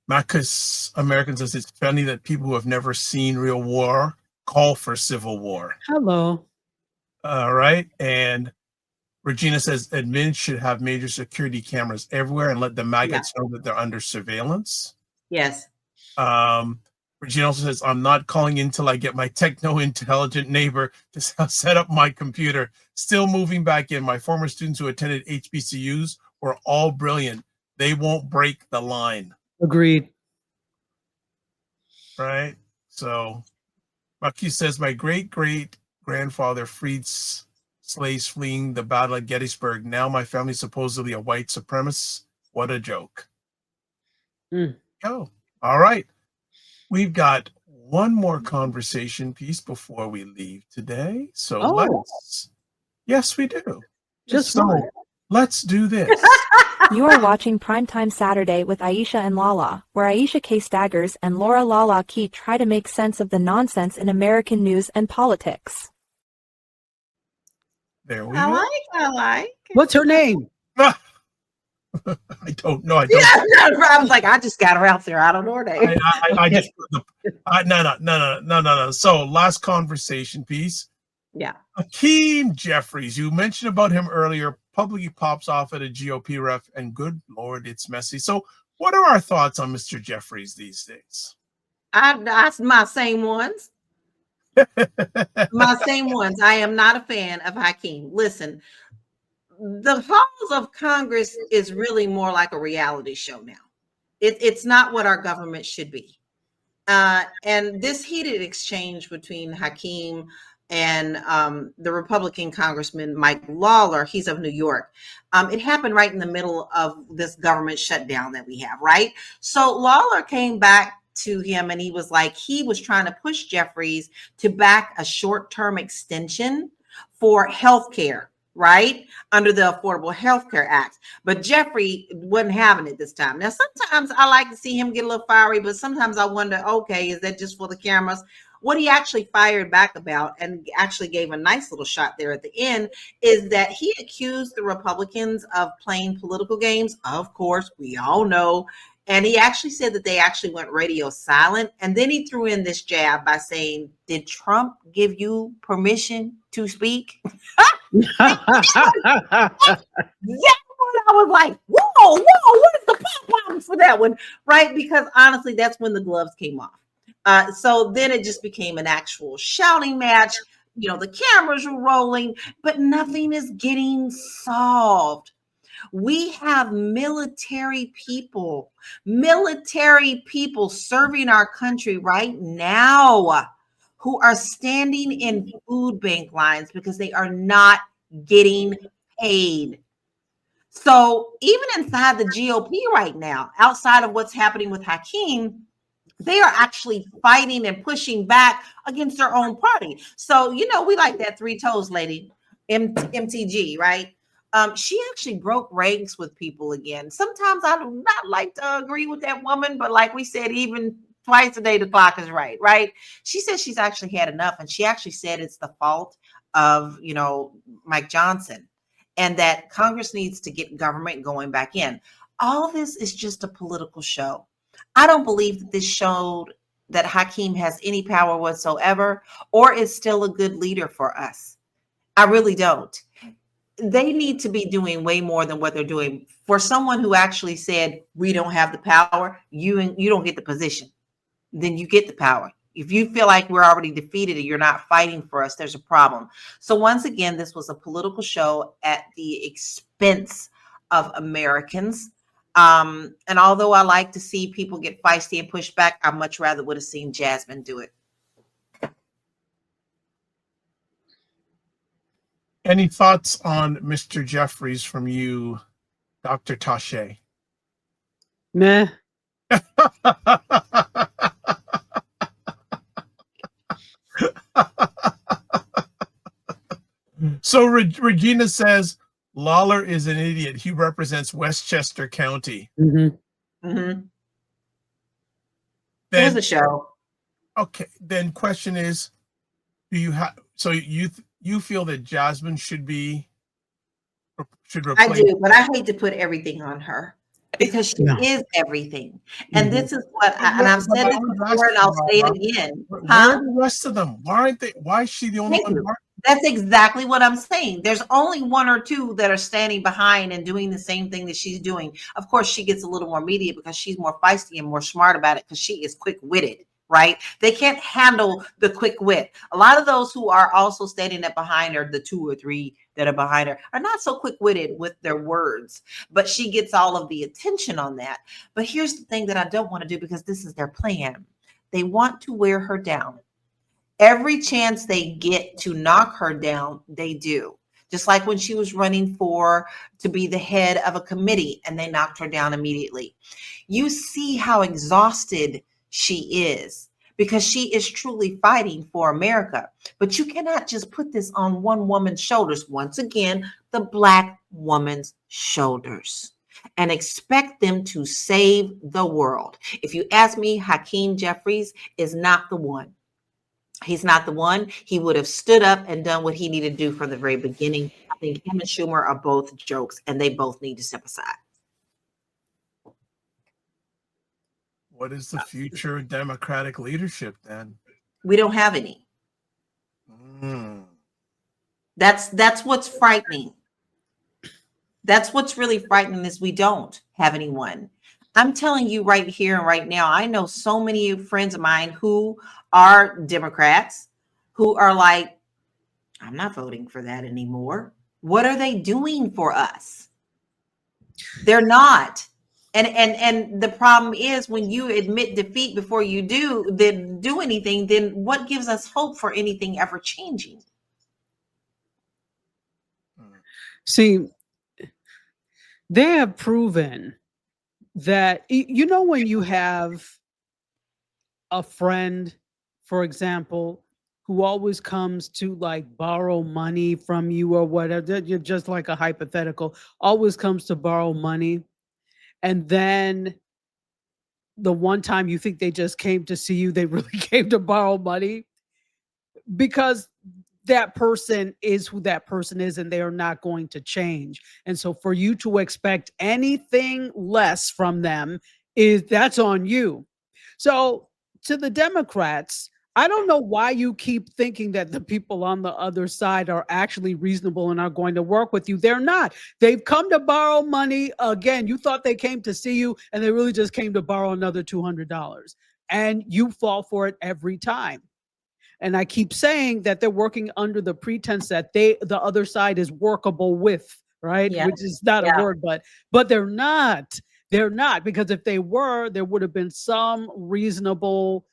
Marcus American says it's funny that people who have never seen real war call for civil war. Hello. All right. And Regina says admin should have major security cameras everywhere and let the maggots know that they're under surveillance. Yes. Regina also says, I'm not calling in until I get my techno-intelligent neighbor to set up my computer. Still moving back in. My former students who attended HBCUs were all brilliant. They won't break the line. Agreed. Right? So Marquis says, my great-great-grandfather freed slaves fleeing the battle at Gettysburg. Now my family's supposedly a white supremacist. What a joke. Oh, all right. We've got one more conversation piece before we leave today. So yes, we do. Let's do this. You are watching Primetime Saturday with Aisha and LaLa, where Aisha K. Staggers and LaLa Key try to make sense of the nonsense in American news and politics. There we go. I like. What's her name? I don't know. I was like, I just got her out there. I don't know her name. I just no. So last conversation piece. Yeah. Hakeem Jeffries, you mentioned about him earlier, publicly pops off at a GOP Rep, and good Lord, it's messy. So what are our thoughts on Mr. Jeffries these days? That's my same ones. My same ones. I am not a fan of Hakeem. Listen, the halls of Congress is really more like a reality show now. It's not what our government should be. And this heated exchange between Hakeem and the Republican Congressman Mike Lawler, he's of New York. It happened right in the middle of this government shutdown that we have, right? So Lawler came back to him and he was like, he was trying to push Jeffries to back a short-term extension for health care, right? Under the Affordable Health Care Act. But Jeffrey wasn't having it this time. Now, sometimes I like to see him get a little fiery, but sometimes I wonder, okay, is that just for the cameras? What he actually fired back about and actually gave a nice little shot there at the end is that he accused the Republicans of playing political games. Of course, we all know. And he actually said that they actually went radio silent. And then he threw in this jab by saying, did Trump give you permission to speak? That's what I was like, whoa, what is the pop for that one? Right? Because honestly, that's when the gloves came off. So then it just became an actual shouting match. You know, the cameras were rolling, but nothing is getting solved. We have military people serving our country right now who are standing in food bank lines because they are not getting paid. So even inside the GOP right now, outside of what's happening with Hakeem, they are actually fighting and pushing back against their own party. So, you know, we like that three toes lady, MTG, right? She actually broke ranks with people again. Sometimes I do not like to agree with that woman, but like we said, even twice a day, the clock is right, right? She says she's actually had enough. And she actually said it's the fault of, you know, Mike Johnson and that Congress needs to get government going back in. All this is just a political show. I don't believe that this showed that Hakeem has any power whatsoever or is still a good leader for us. I really don't. They need to be doing way more than what they're doing. For someone who actually said, we don't have the power, you don't get the position. Then you get the power. If you feel like we're already defeated and you're not fighting for us, there's a problem. So once again, this was a political show at the expense of Americans. And although I like to see people get feisty and push back, I much rather would have seen Jasmine do it. Any thoughts on Mr. Jeffries from you, Dr. Tachi? Meh. So Regina says Lawler is an idiot. He represents Westchester County. Mm-hmm. Mm-hmm. There's a show. Okay, then question is, do you have you feel that Jasmine should replace? I do, but I hate to put everything on her because she is everything. And this is what and I've said it before and I'll say it again. Where are the rest of them? Why aren't they? Why is she the only one? That's exactly what I'm saying. There's only one or two that are standing behind and doing the same thing that she's doing. Of course, she gets a little more media because she's more feisty and more smart about it because she is quick-witted, right? They can't handle the quick wit. A lot of those who are also standing up behind her, the two or three that are behind her, are not so quick-witted with their words, but she gets all of the attention on that. But here's the thing that I don't want to do because this is their plan. They want to wear her down. Every chance they get to knock her down, they do. Just like when she was running to be the head of a committee and they knocked her down immediately. You see how exhausted she is because she is truly fighting for America. But you cannot just put this on one woman's shoulders. Once again, the Black woman's shoulders, and expect them to save the world. If you ask me, Hakeem Jeffries is not the one. He's not the one. He would have stood up and done what he needed to do from the very beginning. I think him and Schumer are both jokes, and they both need to step aside. What is the future of Democratic leadership then? We don't have any. That's what's frightening. That's what's really frightening is we don't have anyone. I'm telling you right here and right now, I know so many friends of mine who are Democrats who are like, I'm not voting for that anymore. What are they doing for us? They're not. And the problem is when you admit defeat before you do anything, then what gives us hope for anything ever changing? See, they have proven that, you know, when you have a friend, for example, who always comes to like borrow money from you or whatever, you're just like a hypothetical, always comes to borrow money. And then the one time you think they just came to see you, they really came to borrow money, because that person is who that person is and they are not going to change. And so for you to expect anything less from them, that's on you. So to the Democrats, I don't know why you keep thinking that the people on the other side are actually reasonable and are going to work with you. They're not. They've come to borrow money. Again, you thought they came to see you and they really just came to borrow another $200. And you fall for it every time. And I keep saying that they're working under the pretense that the other side is workable with, right? Yeah. Which is not a word, but they're not. They're not, because if they were, there would have been some reasonable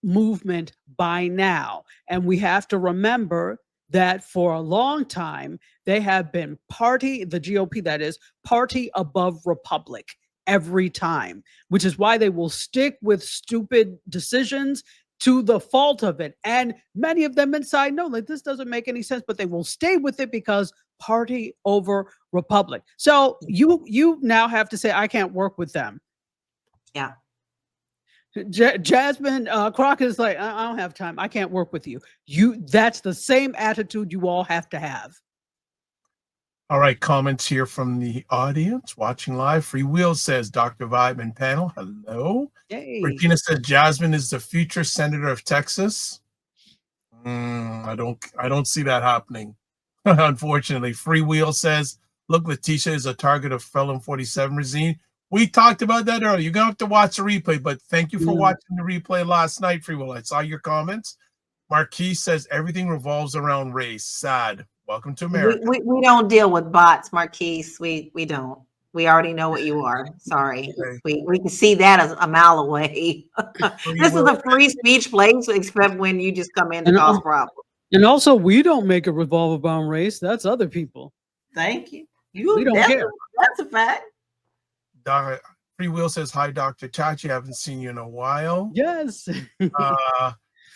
movement by now. And we have to remember that for a long time, they have been the GOP, that is, party above republic every time, which is why they will stick with stupid decisions to the fault of it. And many of them inside know that this doesn't make any sense, but they will stay with it because party over republic. So you now have to say, I can't work with them. Yeah. Jasmine Crockett is like, I don't have time. I can't work with you. That's the same attitude you all have to have. All right, comments here from the audience watching live. Free Will says, Dr. Vibe and panel, hello. Yay. Regina says, Jasmine is the future senator of Texas. I don't see that happening, unfortunately. Free Will says, look, Letitia is a target of Felon 47 regime. We talked about that earlier. You're going to have to watch the replay, but thank you for watching the replay last night, Free Will. I saw your comments. Marquis says, everything revolves around race. Sad. Welcome to America. We don't deal with bots, Marquise. We don't. We already know what you are. Sorry. Okay. We can see that as a mile away. This is a free speech place, except when you just come in to cause problems. And also, we don't make it revolve around race. That's other people. Thank you. We don't care. That's a fact. Free Will says, hi, Dr. Tachi. I haven't seen you in a while. Yes.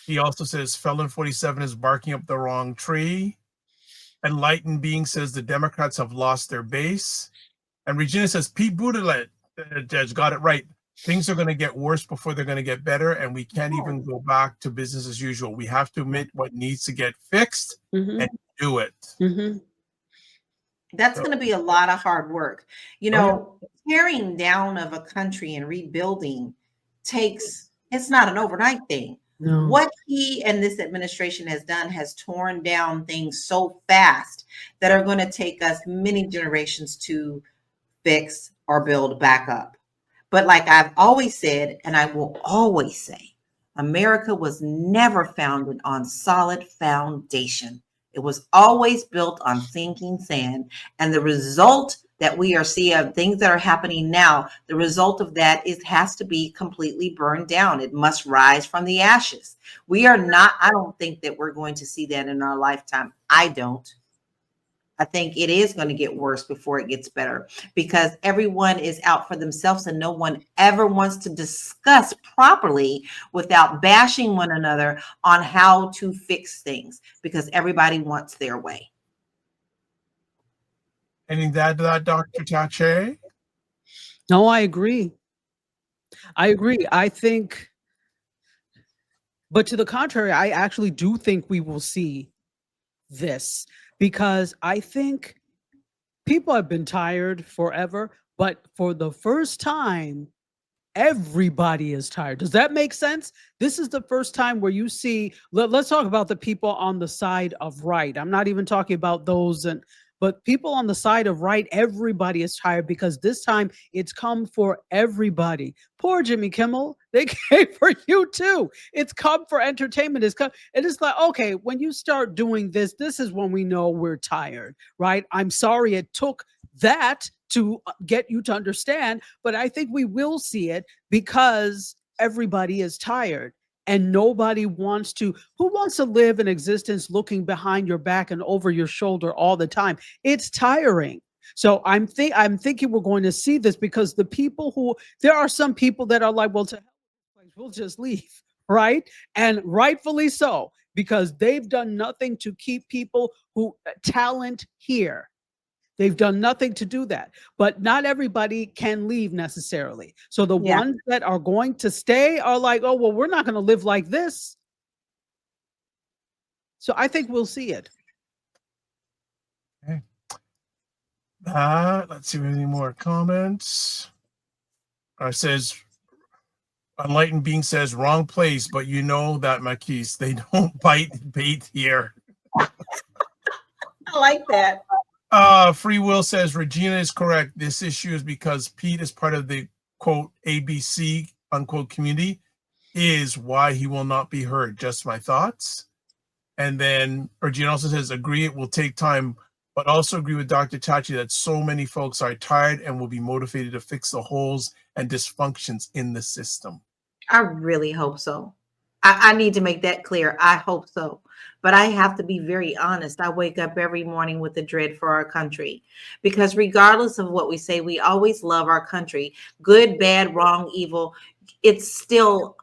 He also says, Felon 47 is barking up the wrong tree. Enlightened Being says the Democrats have lost their base. And Regina says, Pete Buttigieg got it right. Things are going to get worse before they're going to get better, and we can't even go back to business as usual. We have to admit what needs to get fixed and do it. That's going to be a lot of hard work. You know, tearing down of a country and rebuilding it's not an overnight thing. No. What he and this administration has done has torn down things so fast that are going to take us many generations to fix or build back up. But like I've always said, and I will always say, America was never founded on solid foundation. It was always built on sinking sand. And the result that we are seeing, things that are happening now, the result of that has to be completely burned down. It must rise from the ashes. I don't think that we're going to see that in our lifetime. I don't. I think it is going to get worse before it gets better, because everyone is out for themselves and no one ever wants to discuss properly without bashing one another on how to fix things, because everybody wants their way. Anything to add to that, Dr. Tachi? No, I agree. I think, but to the contrary, I actually do think we will see this, because I think people have been tired forever, but for the first time, everybody is tired. Does that make sense? This is the first time where you see, let's talk about the people on the side of right. I'm not even talking about those But people on the side of right, everybody is tired because this time it's come for everybody. Poor Jimmy Kimmel, they came for you too. It's come for entertainment. It's come, and it's like, okay, when you start doing this, this is when we know we're tired, right? I'm sorry it took that to get you to understand, but I think we will see it because everybody is tired. And nobody wants to, who wants to live an existence looking behind your back and over your shoulder all the time? It's tiring. So I'm thinking we're going to see this because there are some people that are like, well, we'll just leave, right? And rightfully so, because they've done nothing to keep people who talent here. They've done nothing to do that, but not everybody can leave necessarily. So the ones that are going to stay are like, oh, well, we're not going to live like this. So I think we'll see it. Okay. Let's see if any more comments. Says, Enlightened Being says, wrong place, but you know that, Makis, they don't bait here. I like that. Free Will says Regina is correct. This issue is because Pete is part of the quote ABC unquote community, is why he will not be heard. Just my thoughts. And then Regina also says, agree, it will take time, but also agree with Dr. Tachi that so many folks are tired and will be motivated to fix the holes and dysfunctions in the system. I really hope so. I need to make that clear. I hope so. But I have to be very honest. I wake up every morning with a dread for our country, because regardless of what we say, we always love our country. Good, bad, wrong, evil. It's still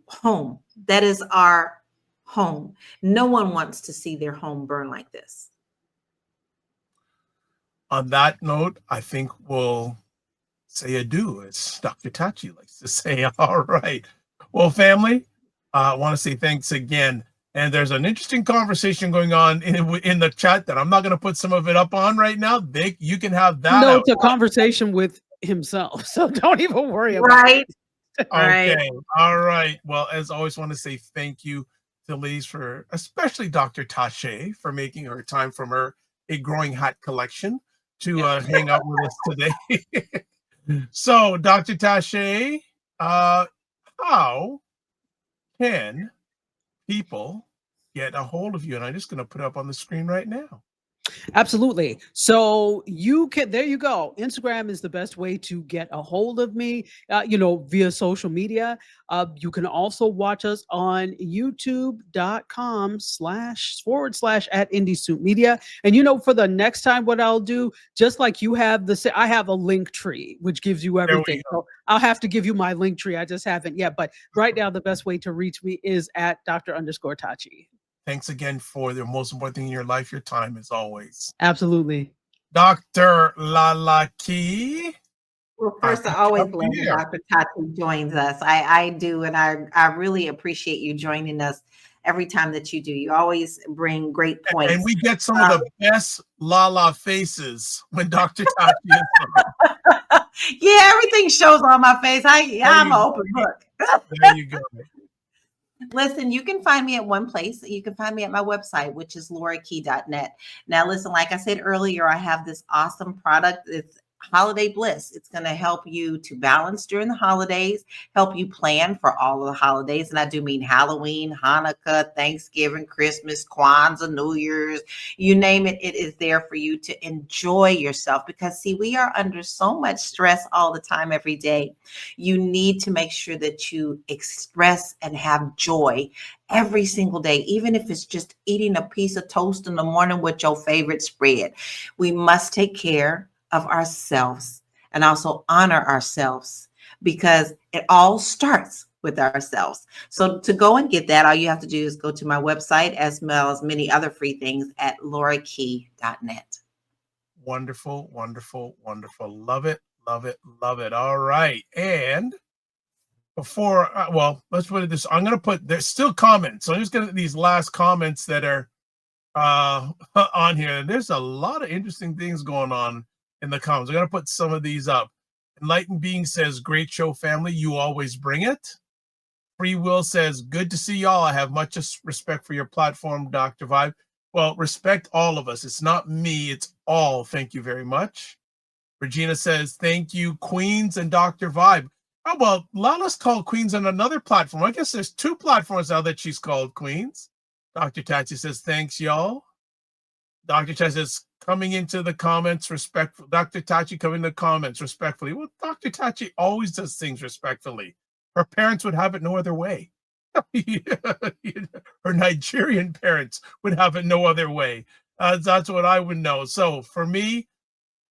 home. That is our home. No one wants to see their home burn like this. On that note, I think we'll say adieu, as Dr. Tachi likes to say. All right. Well, family, I want to say thanks again. And there's an interesting conversation going on in the chat that I'm not going to put some of it up on right now. You can have that. No, it's a conversation with himself, so don't even worry about it. Okay. All right. Well, as always, want to say thank you to ladies, for especially Dr. Tachi, for making her time from a growing hat collection to hang out with us today. So, Dr. Tachi, how can people get a hold of you? And I'm just going to put it up on the screen right now. Absolutely. So there you go. Instagram is the best way to get a hold of me, via social media. You can also watch us on youtube.com//@IndieSoup Media. And, for the next time, what I'll do, just like you have I have a link tree, which gives you everything. So I'll have to give you my link tree. I just haven't yet. But right now, the best way to reach me is at Dr._Tachi. Thanks again for the most important thing in your life, your time, as always. Absolutely. Dr. LaLa Key. Well, first, I always love when Dr. Tachi joins us. I do, and I really appreciate you joining us every time that you do. You always bring great points. And we get some of the best LaLa faces when Dr. Tachi is on. Yeah, everything shows on my face. I'm an open book. There you go. Listen, you can find me at one place. You can find me at my website, which is laurakey.net. Now, listen, like I said earlier, I have this awesome product. It's Holiday Bliss. It's going to help you to balance during the holidays, help you plan for all of the holidays. And I do mean Halloween, Hanukkah, Thanksgiving, Christmas, Kwanzaa, New Year's, you name it. It is there for you to enjoy yourself, because see, we are under so much stress all the time, every day. You need to make sure that you express and have joy every single day, even if it's just eating a piece of toast in the morning with your favorite spread. We must take care of ourselves and also honor ourselves, because it all starts with ourselves. So to go and get that, all you have to do is go to my website, as well as many other free things at laurakey.net. Wonderful, wonderful, wonderful. Love it, love it, love it. All right. And before, let's put it this, I'm going to put, there's still comments. So I'm just going to, these last comments that are on here. There's a lot of interesting things going on in the comments. I'm going to put some of these up. Enlightened Being says, great show, family. You always bring it. Free Will says, good to see y'all. I have much respect for your platform, Dr. Vibe. Well, respect all of us. It's not me, it's all. Thank you very much. Regina says, thank you, Queens and Dr. Vibe. Oh, well, LaLa's called Queens on another platform. I guess there's 2 platforms now that she's called Queens. Dr. Tachi says, thanks, y'all. Dr. Tachi says, coming into the comments respectful. Dr. Tachi coming in the comments respectfully. Well, Dr. Tachi always does things respectfully. Her parents would have it no other way. Her Nigerian parents would have it no other way. That's what I would know. So for me,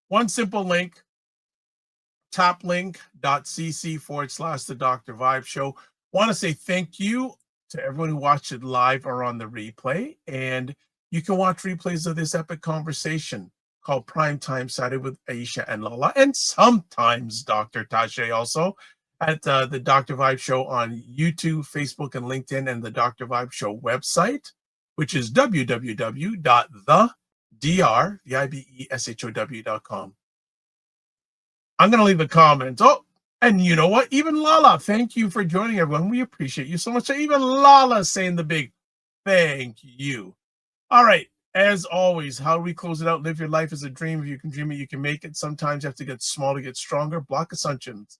one simple link, taplink.cc/the Dr. Vibe Show. Want to say thank you to everyone who watched it live or on the replay. And you can watch replays of this epic conversation called Primetime Saturday with Aisha and LaLa, and sometimes Dr. Tachi also at the Dr. Vibe Show on YouTube, Facebook, and LinkedIn, and the Dr. Vibe Show website, which is www.thedrshow.com. I'm going to leave a comment. Oh, and you know what? Even LaLa, thank you for joining, everyone. We appreciate you so much. So even LaLa saying the big thank you. All right. As always, how do we close it out? Live your life as a dream. If you can dream it, you can make it. Sometimes you have to get small to get stronger. Block assumptions.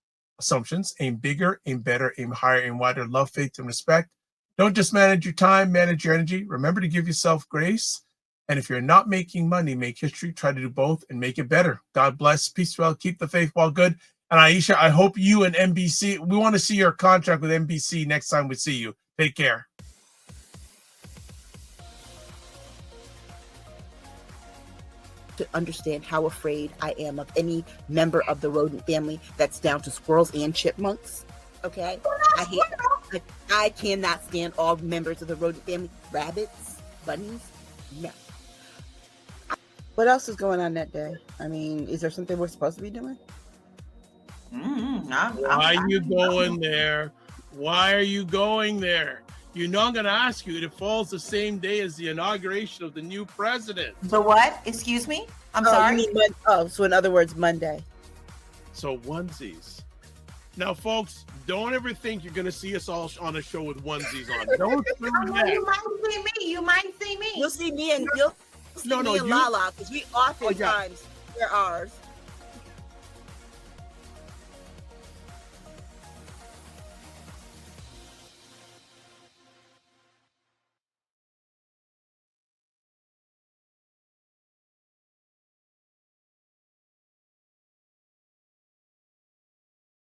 Aim bigger, aim better, aim higher, aim wider. Love, faith, and respect. Don't just manage your time, manage your energy. Remember to give yourself grace. And if you're not making money, make history. Try to do both and make it better. God bless. Peace well. Keep the faith while good. And Aisha, I hope you and NBC, we want to see your contract with NBC next time we see you. Take care. To understand how afraid I am of any member of the rodent family that's down to squirrels and chipmunks. Okay? I cannot stand all members of the rodent family. Rabbits, bunnies, no. What else is going on that day? I mean, is there something we're supposed to be doing? Why are you going there? Why are you going there? You know I'm going to ask you. It falls the same day as the inauguration of the new president. The what? Excuse me? I'm sorry? You mean so in other words, Monday. So onesies. Now, folks, don't ever think you're going to see us all on a show with onesies on. Don't do that. You might see me. You might see me. You'll see me and LaLa, because we oftentimes wear ours.